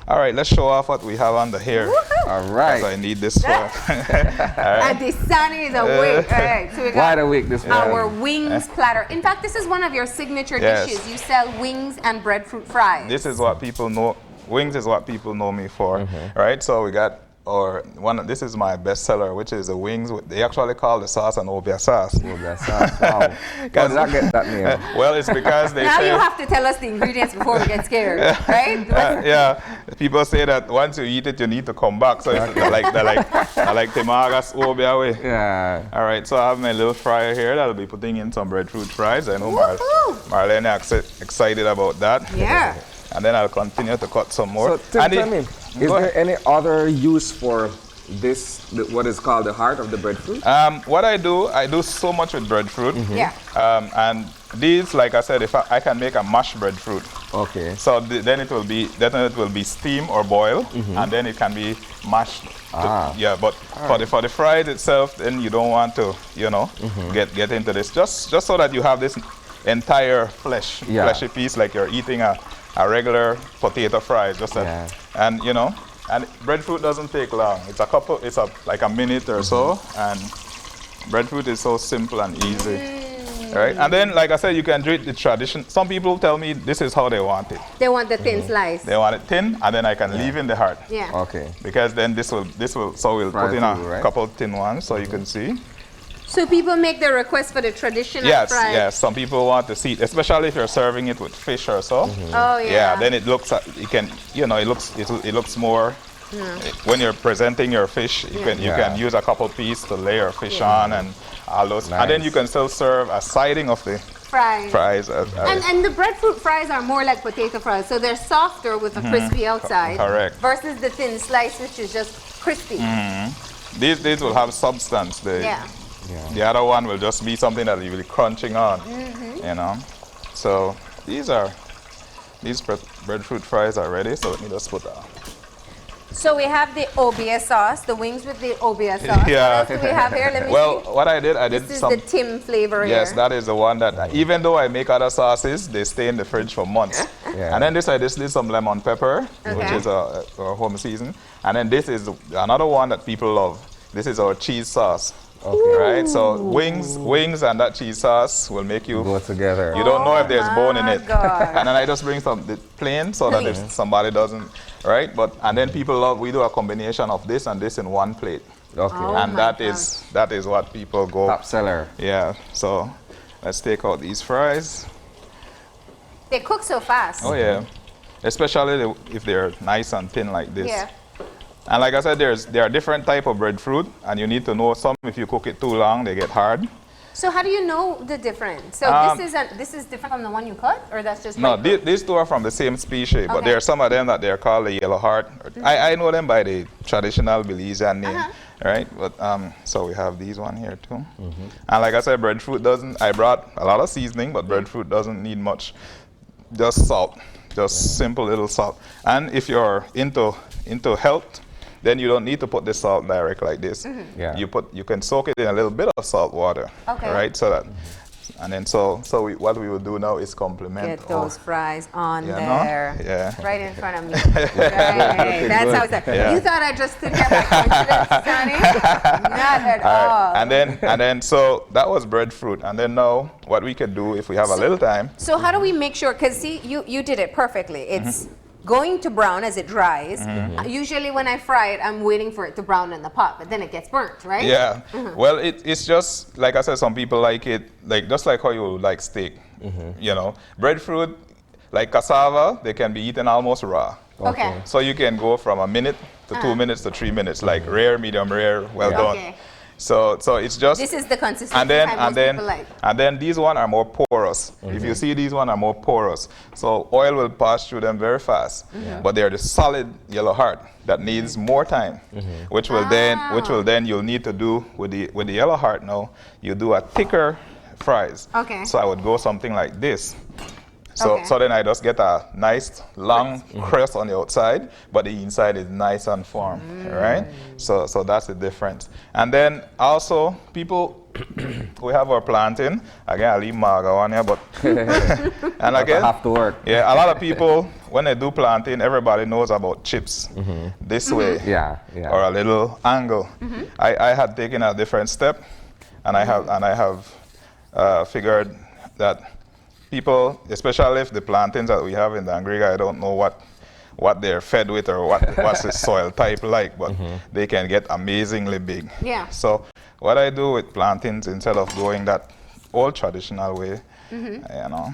all right, let's show off what we have under here. All right. 'Cause I need this for. And the Sunny is awake. All right, so we got Wide awake this morning. our wings platter. In fact, this is one of your signature Yes. dishes. You sell wings and breadfruit fries. This is what people know. Wings is what people know me for, right? So we got this is my bestseller, which is the wings. They actually call the sauce an obia sauce. Oh, that's wow. How did I get that name? Well, it's because they Now say, you have to tell us the ingredients before we get scared, right? yeah, people say that once you eat it, you need to come back. So it's I like Temagas obia way. Yeah. All right, so I have my little fryer here that'll be putting in some breadfruit fries. I know Woohoo! Marlene is excited about that. Yeah. And then I'll continue to cut some more. So, Tim, And tell me, is there any other use for this, what is called the heart of the breadfruit? What I do so much with breadfruit. Yeah. And these, like I said, if I can make a mashed breadfruit. Okay. So then it will be steam or boil, and then it can be mashed. Yeah, but for the fries itself, then you don't want to, get into this. Just so that you have this entire fleshy piece, like you're eating a regular potato fries. Just that, and and breadfruit doesn't take long. It's like a minute or so, and breadfruit is so simple and easy. Right? And then, like I said, you can do it the tradition. Some people tell me this is how they want it. They want the thin slice. They want it thin, and then I can leave in the heart. Yeah. Okay. Because then we'll Fry put in through, a right? couple thin ones so you can see. So people make the request for the traditional fries. Yes. Some people want to see it, especially if you're serving it with fish or so. Oh yeah. Yeah. Then it looks, it looks more. When you're presenting your fish, you can use a couple pieces to layer fish on and all those, and then you can still serve a siding of the fries. And the breadfruit fries are more like potato fries, so they're softer with a crispy outside. Correct. Versus the thin slice, which is just crispy. These will have substance. The other one will just be something that you'll be crunching on. So these breadfruit fries are ready. So let me just put that. So we have the obia sauce, the wings with the obia sauce. Yeah. What else do we have here? Let me see. What I did This is some. the Tim flavor Yes, here. that is the one that, even though I make other sauces, they stay in the fridge for months. And then I just did some lemon pepper, which is our home season. And then this is another one that people love. This is our cheese sauce. Okay. Right? So wings and that cheese sauce will make you go together. You don't know if there's bone in it. God. And then I just bring some plain so that if somebody doesn't, right? And then people we do a combination of this and this in one plate. Okay. And that is what people go. Top seller. Yeah. So let's take out these fries. They cook so fast. Oh yeah. Especially if they're nice and thin like this. Yeah. And like I said, there are different type of breadfruit, and you need to know some. If you cook it too long, they get hard. So how do you know the difference? So this is different from the one you cut, or that's just No, these two are from the same species, but there are some of them that they're called the yellow heart. I know them by the traditional Belizean name, right? But so we have these one here too. And like I said, breadfruit I brought a lot of seasoning, but breadfruit doesn't need much. Just salt, just simple little salt. And if you're into health, then you don't need to put the salt direct like this. You can soak it in a little bit of salt water, right? So that, and then what we will do now is complement. Get those fries on Yeah, there, no? Yeah. right in front of me. Right. That's how it's done. Yeah. You thought I just stood there by coincidence, Sonny? Not at all. And then so that was breadfruit. And then now what we could do if we have a little time. So how do we make sure? Because see, you did it perfectly. It's going to brown as it dries. Usually when I fry it, I'm waiting for it to brown in the pot, but then it gets burnt, right? Yeah. Well, it's just, like I said, some people like it, like just like how you like steak. You know, breadfruit, like cassava, they can be eaten almost raw. Okay. So you can go from a minute to 2 minutes to 3 minutes, like rare, medium rare, well done. Okay. So it's just. This is the consistency people like. And then these one are more porous. If you see, these one are more porous. So oil will pass through them very fast. But they're the solid yellow heart that needs more time, which will then you'll need to do with the yellow heart. Now you do a thicker fries. Okay. So I would go something like this. So then I just get a nice long crust on the outside, but the inside is nice and firm, right? So that's the difference. And then also people, we have our plantain. Again, I leave Marga on here, but and again, have to work. Yeah, a lot of people when they do plantain, everybody knows about chips this way, or a little angle. I had taken a different step, and I have figured that people, especially if the plantains that we have in the Angriga, I don't know what they're fed with or what's the soil type like, but they can get amazingly big. Yeah. So what I do with plantains, instead of going that old traditional way, you know,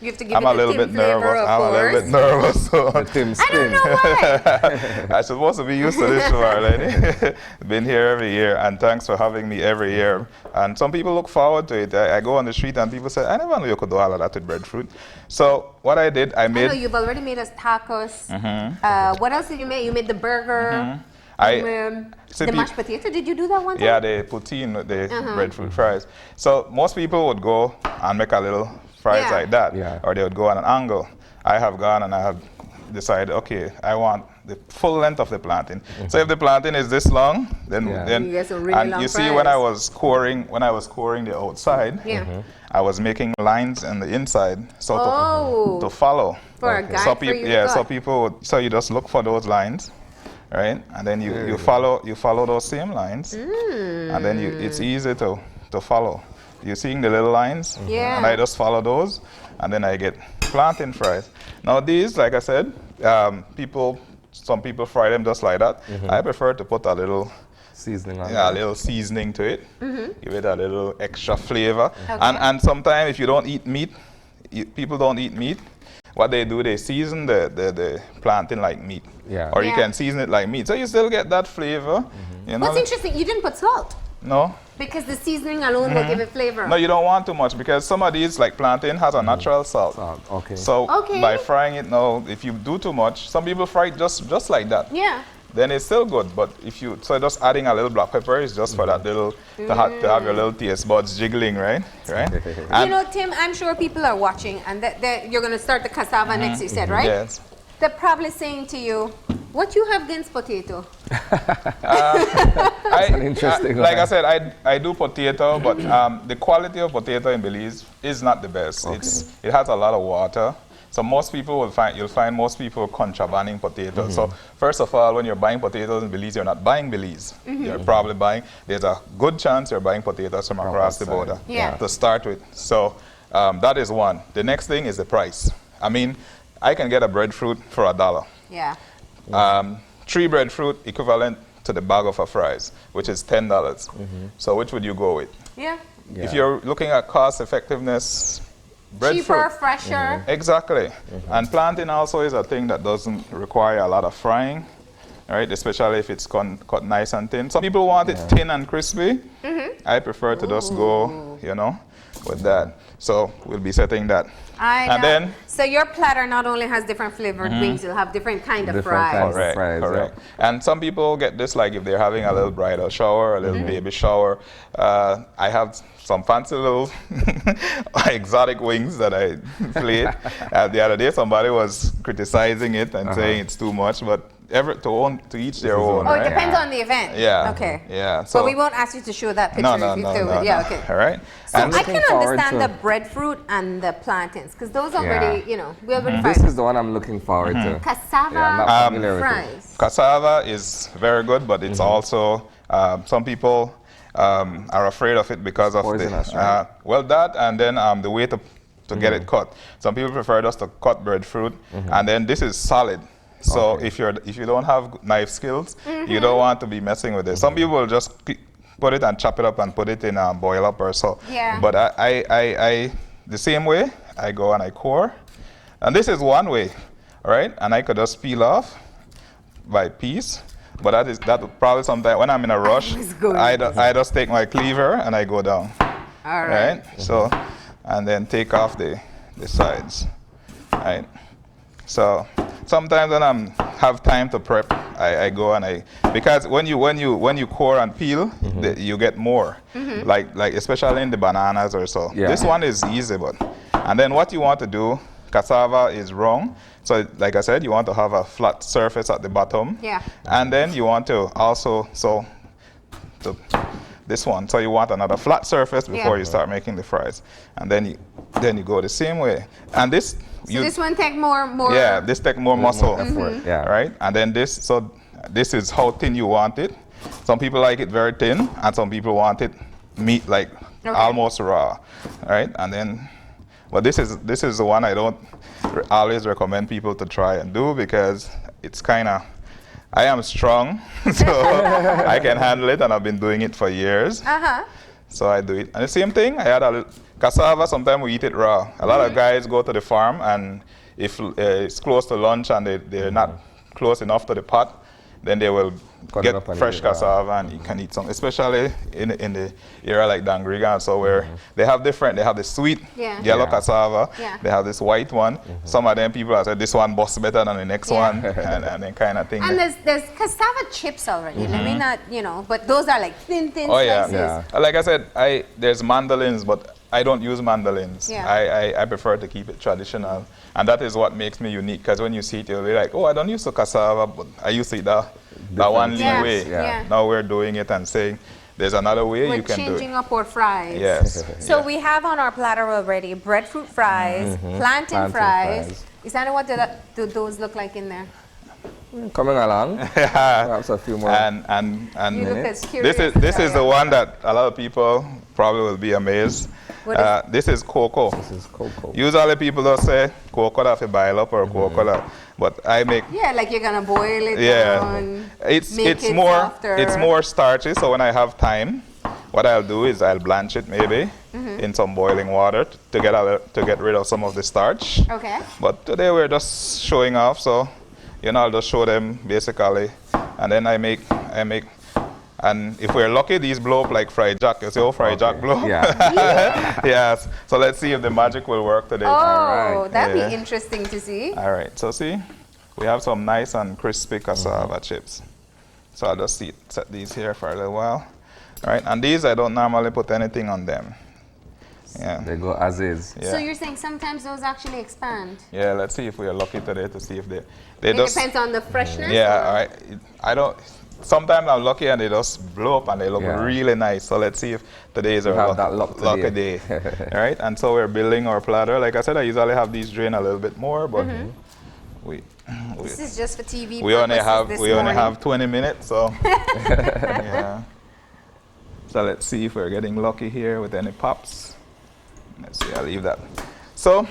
You have to give I'm it a the little Tim bit flavor, nervous. of I'm a little course. bit nervous. So The Tim I spin. don't know why. I'm supposed to be used to this, Marlene. Been here every year, and thanks for having me every year. And some people look forward to it. I go on the street and people say, I never knew you could do all of that with breadfruit. So what I did, I I know made. you've already made us tacos. What else did you make? You made the burger. See, The mashed potato. Did you do that one time? Yeah, the poutine, the breadfruit fries. So most people would go and make a little fries like that, or they would go on an angle. I have gone and I have decided, okay, I want the full length of the plantain. So if the plantain is this long, then You get some really and long you see fries. when I was coring the outside, I was making lines in the inside, so to follow. For a guide so for you to yeah, so cut. people would, so you just look for those lines. Right, and then you follow those same lines, and then it's easy to follow. You're seeing the little lines, and I just follow those, and then I get plantain fries. Now these, like I said, some people fry them just like that. I prefer to put a little seasoning on a little seasoning to it, give it a little extra flavor. And sometimes if you don't eat meat, people don't eat meat. What they do, they season the plantain like meat. Or you can season it like meat. So you still get that flavor. You know? What's interesting, you didn't put salt. No. Because the seasoning alone will give it flavor. No, you don't want too much because some of these, like plantain, has a natural salt. Okay. So by frying it now, if you do too much, some people fry it just like that. Yeah. Then it's still good, but if you just adding a little black pepper is just for that little to have your little taste buds jiggling, right? You know, Tim, I'm sure people are watching, and that you're going to start the cassava next. You said, right? Yes. They're probably saying to you, "What you have against potato?" An interesting like I said, I do potato, but the quality of potato in Belize is not the best. It has a lot of water. So you'll find most people contrabanding potatoes. So first of all, when you're buying potatoes in Belize, you're not buying Belize. You're probably there's a good chance you're buying potatoes from across the border to start with. So that is one. The next thing is the price. I mean, I can get a breadfruit for $1. Yeah. 3 breadfruit equivalent to the bag of fries, which is $10. So which would you go with? Yeah. If you're looking at cost effectiveness, breadfruit. Cheaper, fresher. Exactly. And plantain also is a thing that doesn't require a lot of frying, right? Especially if it's cut nice and thin. Some people want it thin and crispy. I prefer to just go, with that. So we'll be setting that. Then, so your platter not only has different flavored wings, you'll have different kind of fries. Correct. And some people get this like if they're having a little bridal shower, a little baby shower. I have some fancy little exotic wings that I played. The other day somebody was criticizing it and saying it's too much, but to each their own. Oh, it depends on the event. Yeah. Okay. Yeah. So we won't ask you to show that picture if you do. Yeah, okay. All right. So I can understand the breadfruit and the plantains because those already, we already fried. This is the one I'm looking forward to. Cassava fries. Cassava is very good, but it's also some people are afraid of it because of poisonous, right? that, and then the way to to get it cut. Some people prefer just to cut breadfruit, and then this is solid. So if you don't have knife skills, you don't want to be messing with it. Some people will just put it and chop it up and put it in a boil up or so. Yeah. But I the same way, I go and I core. And this is one way, right? And I could just peel off by piece. But that would probably sometimes when I'm in a rush, I just take my cleaver and I go down. All right. So, and then take off the sides, right? So sometimes when I have time to prep, I go and because when you core and peel, you get more, like especially in the bananas or so. Yeah. This one is easy, and then what you want to do, cassava is wrong. So like I said, you want to have a flat surface at the bottom. Yeah. And then you want to also, this one, so you want another flat surface before you start making the fries. And then you go the same way. And this, So this one take more. yeah, this take more muscle. Yeah. Right? And then this is how thin you want it. Some people like it very thin, and some people want it meat like almost raw. Right? And then, but this is the one I don't always recommend people to try and do, because it's kind of, I am strong, so I can handle it, and I've been doing it for years. So I do it. And the same thing, I had a little cassava, sometimes we eat it raw. A lot of guys go to the farm, and if it's close to lunch and they're not close enough to the pot, then they will get fresh cassava and you can eat some, especially in the area like Dangriga, so where they have the sweet yellow cassava, they have this white one. Some of them people have said this one busts better than the next one, and then kind of thing. And there's cassava chips already. Let me not, but those are like thin slices. Yeah. Like I said, there's mandolins, but I don't use mandolins. I prefer to keep it traditional. And that is what makes me unique, because when you see it, you'll be like, oh, I don't use the cassava, but I used to eat that one lean way. Now we're doing it and saying, there's another way you can do it. We're changing up our fries. Yes. So we have on our platter already breadfruit fries, plantain fries. Is that what do those look like in there? Coming along. Perhaps a few more. And you look as curious this is the one that a lot of people probably will be amazed. This is cocoa. This is cocoa. Usually people don't say cocoa that you boil up or cocoa that, but I make. Yeah, like you're gonna boil it down. It's more starchy. So when I have time, what I'll do is I'll blanch it maybe in some boiling water to get rid of some of the starch. Okay. But today we're just showing off, so I'll just show them basically, and then I make. And if we're lucky, these blow up like fried jack. You see how fried jack blow? Yeah. Yes. So let's see if the magic will work today. Oh, that'd be interesting to see. All right. So see, we have some nice and crispy cassava chips. So I'll just set these here for a little while. All right. And these, I don't normally put anything on them. Yeah. They go as is. So you're saying sometimes those actually expand? Yeah. Let's see if we are lucky today to see if they it depends on the freshness? Yeah. All right. I don't. Sometimes I'm lucky and they just blow up and they look really nice. So let's see if today is our lucky day. All right, and so we're building our platter. Like I said, I usually have these drain a little bit more, but this is just for TV. We only have 20 minutes, so yeah. So let's see if we're getting lucky here with any pops. Let's see. I'll leave that. So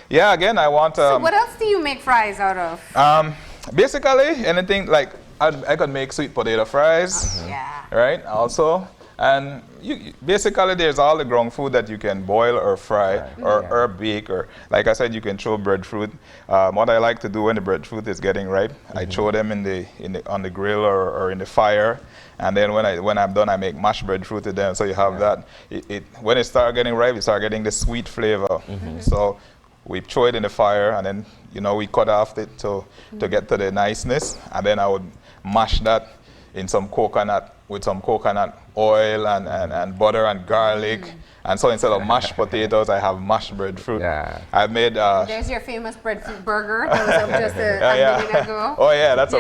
yeah, again, I want. So what else do you make fries out of? Basically, anything like. I could make sweet potato fries, right, also. And basically, there's all the ground food that you can boil or fry or bake, or like I said, you can throw breadfruit. What I like to do when the breadfruit is getting ripe, I throw them on the grill or in the fire. And then when I'm done, I make mashed breadfruit with them. So you have that. When it starts getting ripe, you start getting the sweet flavor. So we throw it in the fire, and then we cut off it to get to the niceness, and then I would mash that in some coconut with some coconut oil and butter and garlic. And so instead of mashed potatoes, I have mashed breadfruit. Yeah. I've made. There's your famous breadfruit burger that was up just a minute ago. Oh yeah, that's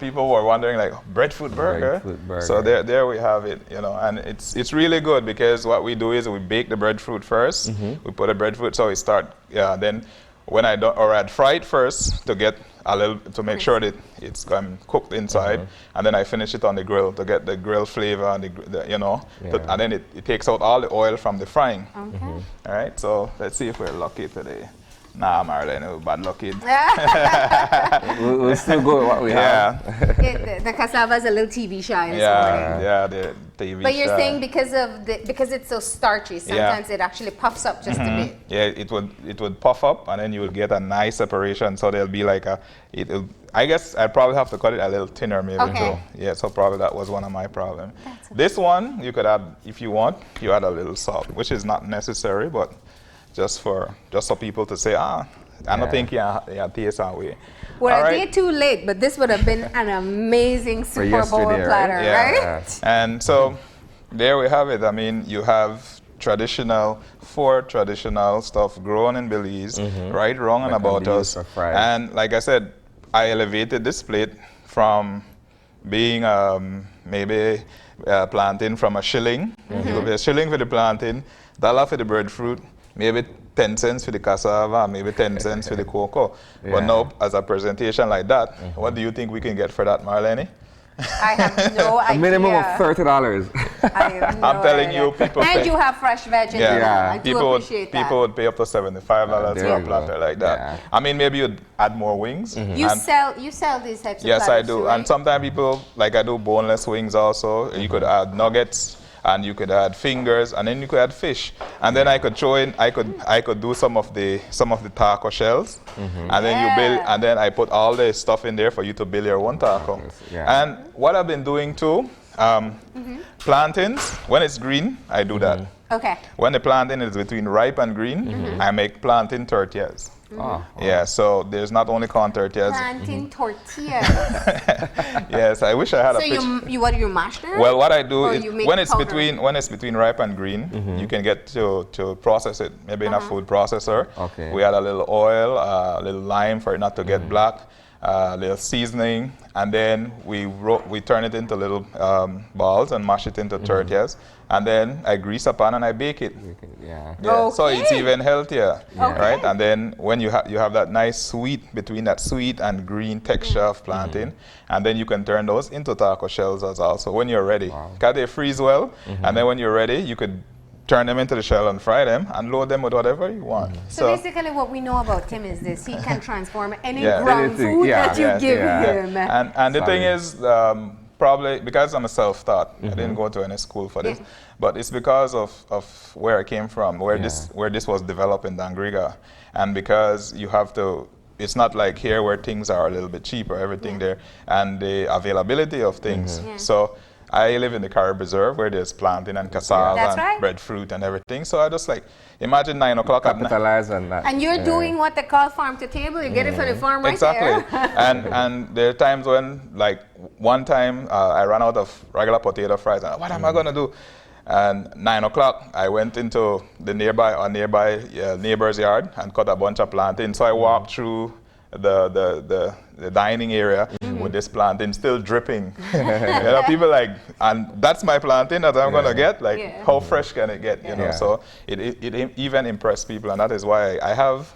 people were wondering like breadfruit burger. So there we have it, and it's really good because what we do is we bake the breadfruit first. We put the breadfruit, so we start. Then when I don't, or I'd fry it first to get a little, to make sure that it's cooked inside, and then I finish it on the grill to get the grill flavor and you know, and then it takes out all the oil from the frying. Okay. All right, so let's see if we're lucky today. Nah, Marlene, we're bad lucky. We'll still go with what we have. The cassava is a little TV shy this morning. Yeah, the TV But you're shy. saying because it's so starchy, sometimes it actually puffs up just a bit. Yeah, it would puff up, and then you would get a nice separation. So there'll be like I guess I'd probably have to cut it a little thinner maybe too. Yeah, so probably that was one of my problems. This one you could add, if you want, you add a little salt, which is not necessary, but just so people to say, I don't think taste that way. Well, a day too late, but this would have been an amazing Super Bowl platter, right? And so there we have it. I mean, you have four traditional stuff grown in Belize, right, wrong, and about us. And like I said, I elevated this plate from being maybe plantain from a shilling. It would be a shilling for the plantain, $1 for the breadfruit, maybe 10 cents for the cassava, maybe 10 cents for the cocoa. But now, as a presentation like that, what do you think we can get for that, Marlene? I have no idea. A minimum of $30. I'm telling you, people and you have fresh veg in there. I do appreciate that. People would pay up to $75 for a platter like that. Yeah. I mean, maybe you'd add more wings. You sell these types of yes, platters? Yes, I do. Right? And sometimes people, like I do boneless wings also. You could add nuggets, and you could add fingers, and then you could add fish, and then I could throw in. I could do some of the taco shells, and then you build, and then I put all the stuff in there for you to build your one taco. And what I've been doing too, plantains, when it's green, I do that. Okay. When the plantain is between ripe and green, I make plantain tortillas. Yeah, so there's not only corn tortillas. Plantain tortillas. Yes, I wish I had a picture. So what do you mash them? Well, what I do is when it's between ripe and green, you can get to process it maybe in a food processor. Okay. We add a little oil, a little lime for it not to get black, a little seasoning, and then we turn it into little balls and mash it into tortillas. And then I grease a pan and I bake it. So it's even healthier, right? And then when you have that nice sweet, between that sweet and green texture of plantain, and then you can turn those into taco shells as well. So when you're ready, because they freeze well, and then when you're ready, you could turn them into the shell and fry them and load them with whatever you want. So basically what we know about Tim is this: he can transform any ground food that you give him. And the thing is, probably because I'm a self-taught, I didn't go to any school for this, but it's because of where I came from, where this was developed in Dangriga, and because you have to. It's not like here where things are a little bit cheaper, everything there, and the availability of things. So I live in the Carib Reserve where there's plantain and cassava and breadfruit and everything. So I just like, imagine 9 o'clock at night. Capitalize on that. And you're doing what they call farm to table. You get it from the farm right there. Exactly. and there are times when, like one time I ran out of regular potato fries. And what am I going to do? And 9 o'clock, I went into the nearby neighbor's yard and cut a bunch of plantain. So I walked through the dining area with this plantain still dripping. People like, and that's my plantain that I'm gonna get. Like, how fresh can it get? You know, so it even impressed people, and that is why I have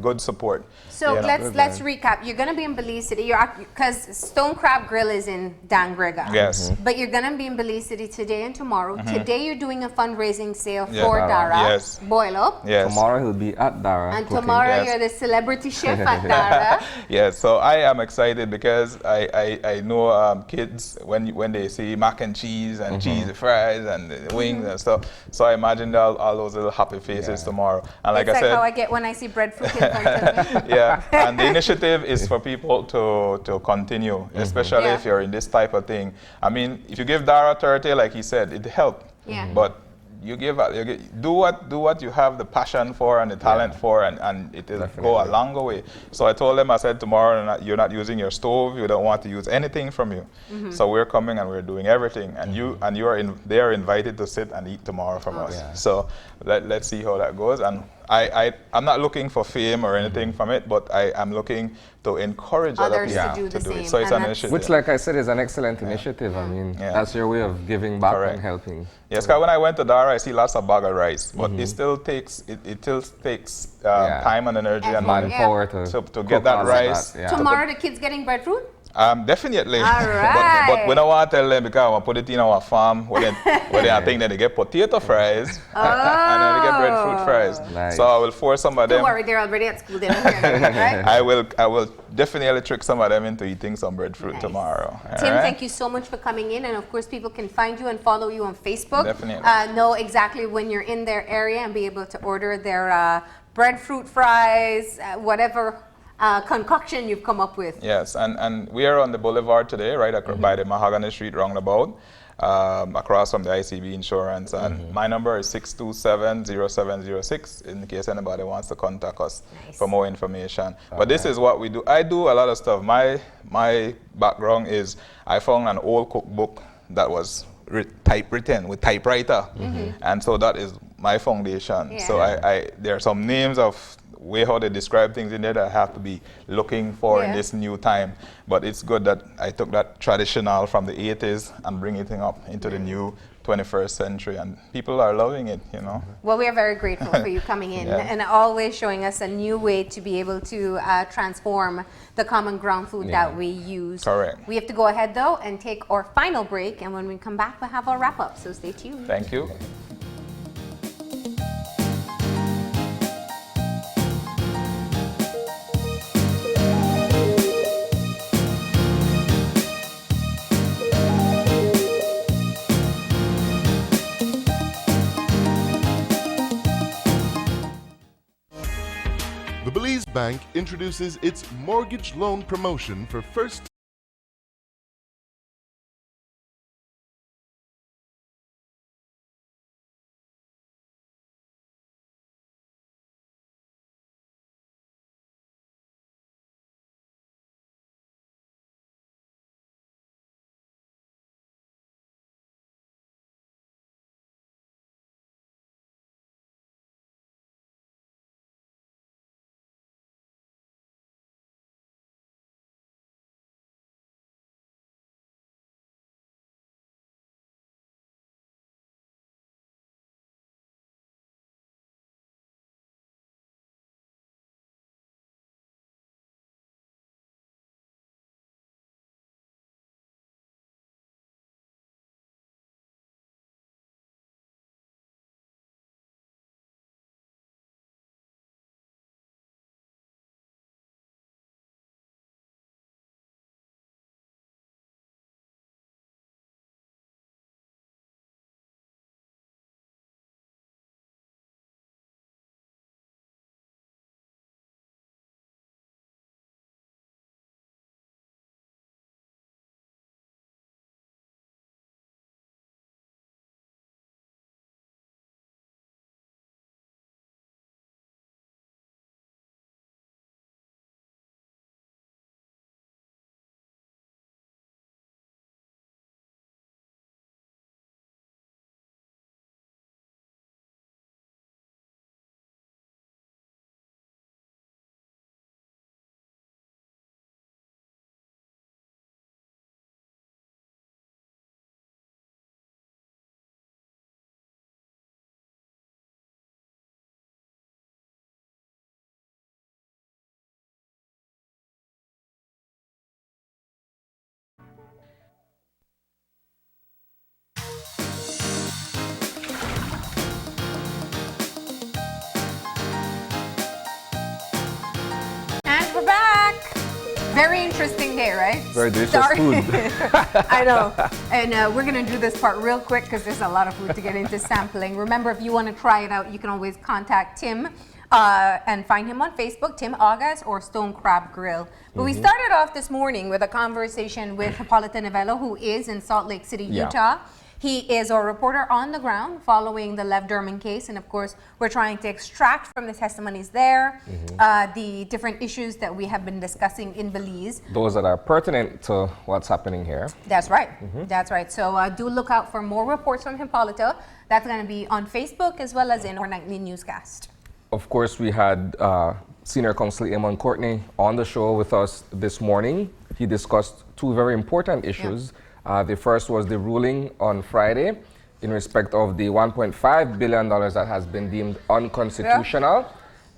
good support. So let's recap. You're gonna be in Belize City. Because Stone Crab Grill is in Dangriga. Yes. But you're gonna be in Belize City today and tomorrow. Today you're doing a fundraising sale for Dara. Yes. Boil Up. Yes. Tomorrow he'll be at Dara. And tomorrow you're the celebrity chef at Dara. Yes. So I am excited because I know kids when they see mac and cheese and cheesy fries and the wings and stuff. So I imagine all those little happy faces tomorrow. And like it's I said, how I get when I see breadfruit in front of me. And the initiative is for people to continue, especially if you're in this type of thing. I mean, if you give Dara 30, like he said, it helped. But you do what you have the passion for and the talent for, and it will go a longer way. So I told them, I said, tomorrow you're not using your stove. You don't want to use anything from you. So we're coming and we're doing everything, and they are invited to sit and eat tomorrow from us. So let's see how that goes. And I'm not looking for fame or anything from it, but I'm looking to encourage other Others people to do the it. same. So it's an initiative. Which, like I said, is an excellent initiative. I mean, that's your way of giving back and helping. Yes, because when I went to Dara, I see lots of bag of rice, but it still takes time and energy and manpower to get that rice. Tomorrow, the kids getting breadfruit? Definitely. All right. But we don't want to tell them because I want to put it in our farm where I think that they get potato fries and then they get breadfruit fries. Nice. So I will force some of them. Don't worry, they're already at school. They don't hear anything, right? I will definitely trick some of them into eating some breadfruit tomorrow. Tim, thank you so much for coming in. And of course, people can find you and follow you on Facebook. Definitely. Know exactly when you're in their area and be able to order their breadfruit fries, whatever concoction you've come up with. Yes, and we are on the boulevard today, right by the Mahogany Street roundabout, across from the ICB Insurance. And my number is 627-0706 in case anybody wants to contact us for more information. But this is what we do. I do a lot of stuff. My background is I found an old cookbook that was typewritten with typewriter, and so that is my foundation. So there are some names of way how they describe things in there that I have to be looking for in this new time. But it's good that I took that traditional from the 80s and bring it up into the new 21st century, and people are loving it, you know. Well, we are very grateful for you coming in and always showing us a new way to be able to transform the common ground food that we use. Correct. We have to go ahead though and take our final break, and when we come back we'll have our wrap up, so stay tuned. Thank you. The Belize Bank introduces its mortgage loan promotion for first We're back. Very interesting day, right? Very delicious food. I know. And we're going to do this part real quick because there's a lot of food to get into sampling. Remember, if you want to try it out, you can always contact Tim and find him on Facebook, Tim August or Stone Crab Grill. But we started off this morning with a conversation with Hippolyta Novello, who is in Salt Lake City, Utah. He is our reporter on the ground following the Lev Derman case. And of course, we're trying to extract from the testimonies there the different issues that we have been discussing in Belize. Those that are pertinent to what's happening here. That's right. That's right. So do look out for more reports from Hippolyta. That's going to be on Facebook as well as in our nightly newscast. of course, we had Senior Counsel Eamon Courtney on the show with us this morning. He discussed two very important issues. The first was the ruling on Friday in respect of the $1.5 billion that has been deemed unconstitutional,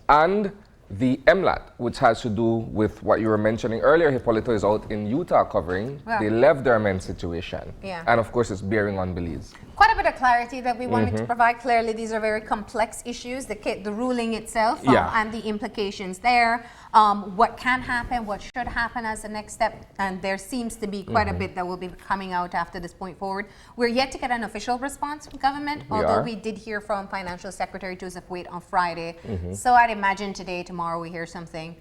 and the MLAT, which has to do with what you were mentioning earlier. Hippolito is out in Utah covering the Levderman situation. And of course, it's bearing on Belize. Quite a bit of clarity that we wanted to provide. Clearly, these are very complex issues, the ruling itself and the implications there, what can happen, what should happen as the next step, and there seems to be quite a bit that will be coming out after this point forward. We're yet to get an official response from government, although we did hear from Financial Secretary Joseph Wade on Friday. So I'd imagine today, tomorrow, we hear something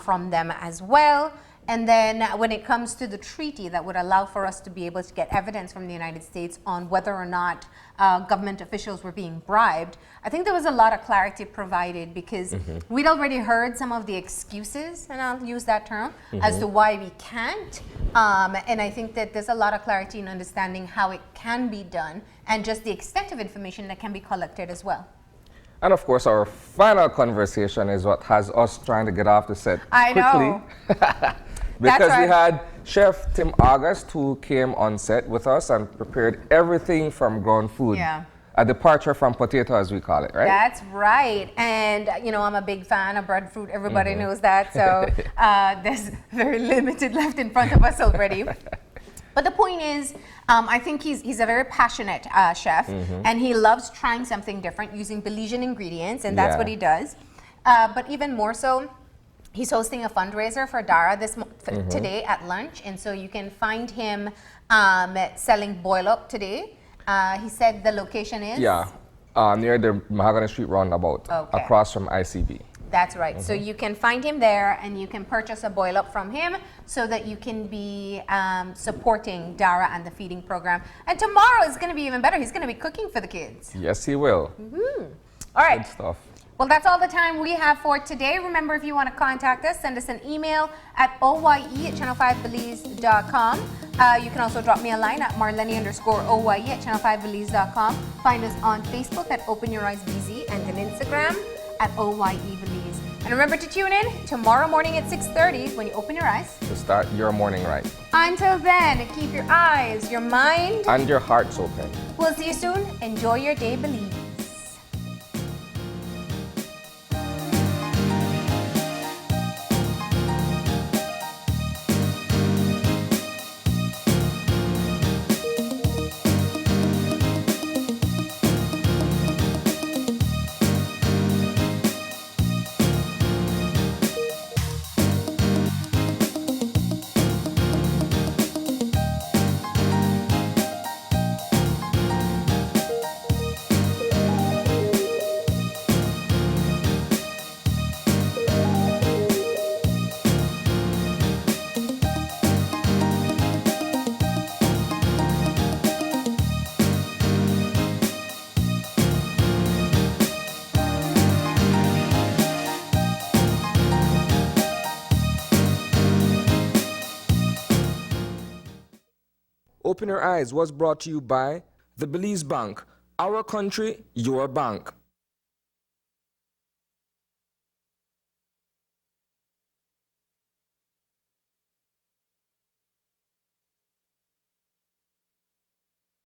from them as well. And then when it comes to the treaty that would allow for us to be able to get evidence from the United States on whether or not government officials were being bribed, I think there was a lot of clarity provided because we'd already heard some of the excuses, and I'll use that term, as to why we can't. And I think that there's a lot of clarity in understanding how it can be done and just the extent of information that can be collected as well. And of course, our final conversation is what has us trying to get off the set quickly. I know. Because we had Chef Tim August, who came on set with us and prepared everything from ground food. A departure from potato, as we call it, right? That's right. And, you know, I'm a big fan of breadfruit. Everybody knows that. So there's very limited left in front of us already. But the point is, I think he's a very passionate chef, and he loves trying something different using Belizean ingredients, and that's what he does. But even more so, he's hosting a fundraiser for Dara today at lunch, and so you can find him selling boil up today. He said the location is? Near the Mahogany Street roundabout, across from ICB. That's right. So you can find him there, and you can purchase a boil up from him so that you can be supporting Dara and the feeding program. And tomorrow is going to be even better. He's going to be cooking for the kids. Yes, he will. All right. Good stuff. Well, that's all the time we have for today. Remember, if you want to contact us, send us an email at oye@channel5belize.com. You can also drop me a line at marlene_oye@channel5belize.com. Find us on Facebook at Open Your Eyes BZ and on Instagram at OYEBelize. And remember to tune in tomorrow morning at 6:30 when you open your eyes to start your morning right. Until then, keep your eyes, your mind, and your hearts open. We'll see you soon. Enjoy your day, Belize. Open Your Eyes was brought to you by the Belize Bank. Our country, your bank.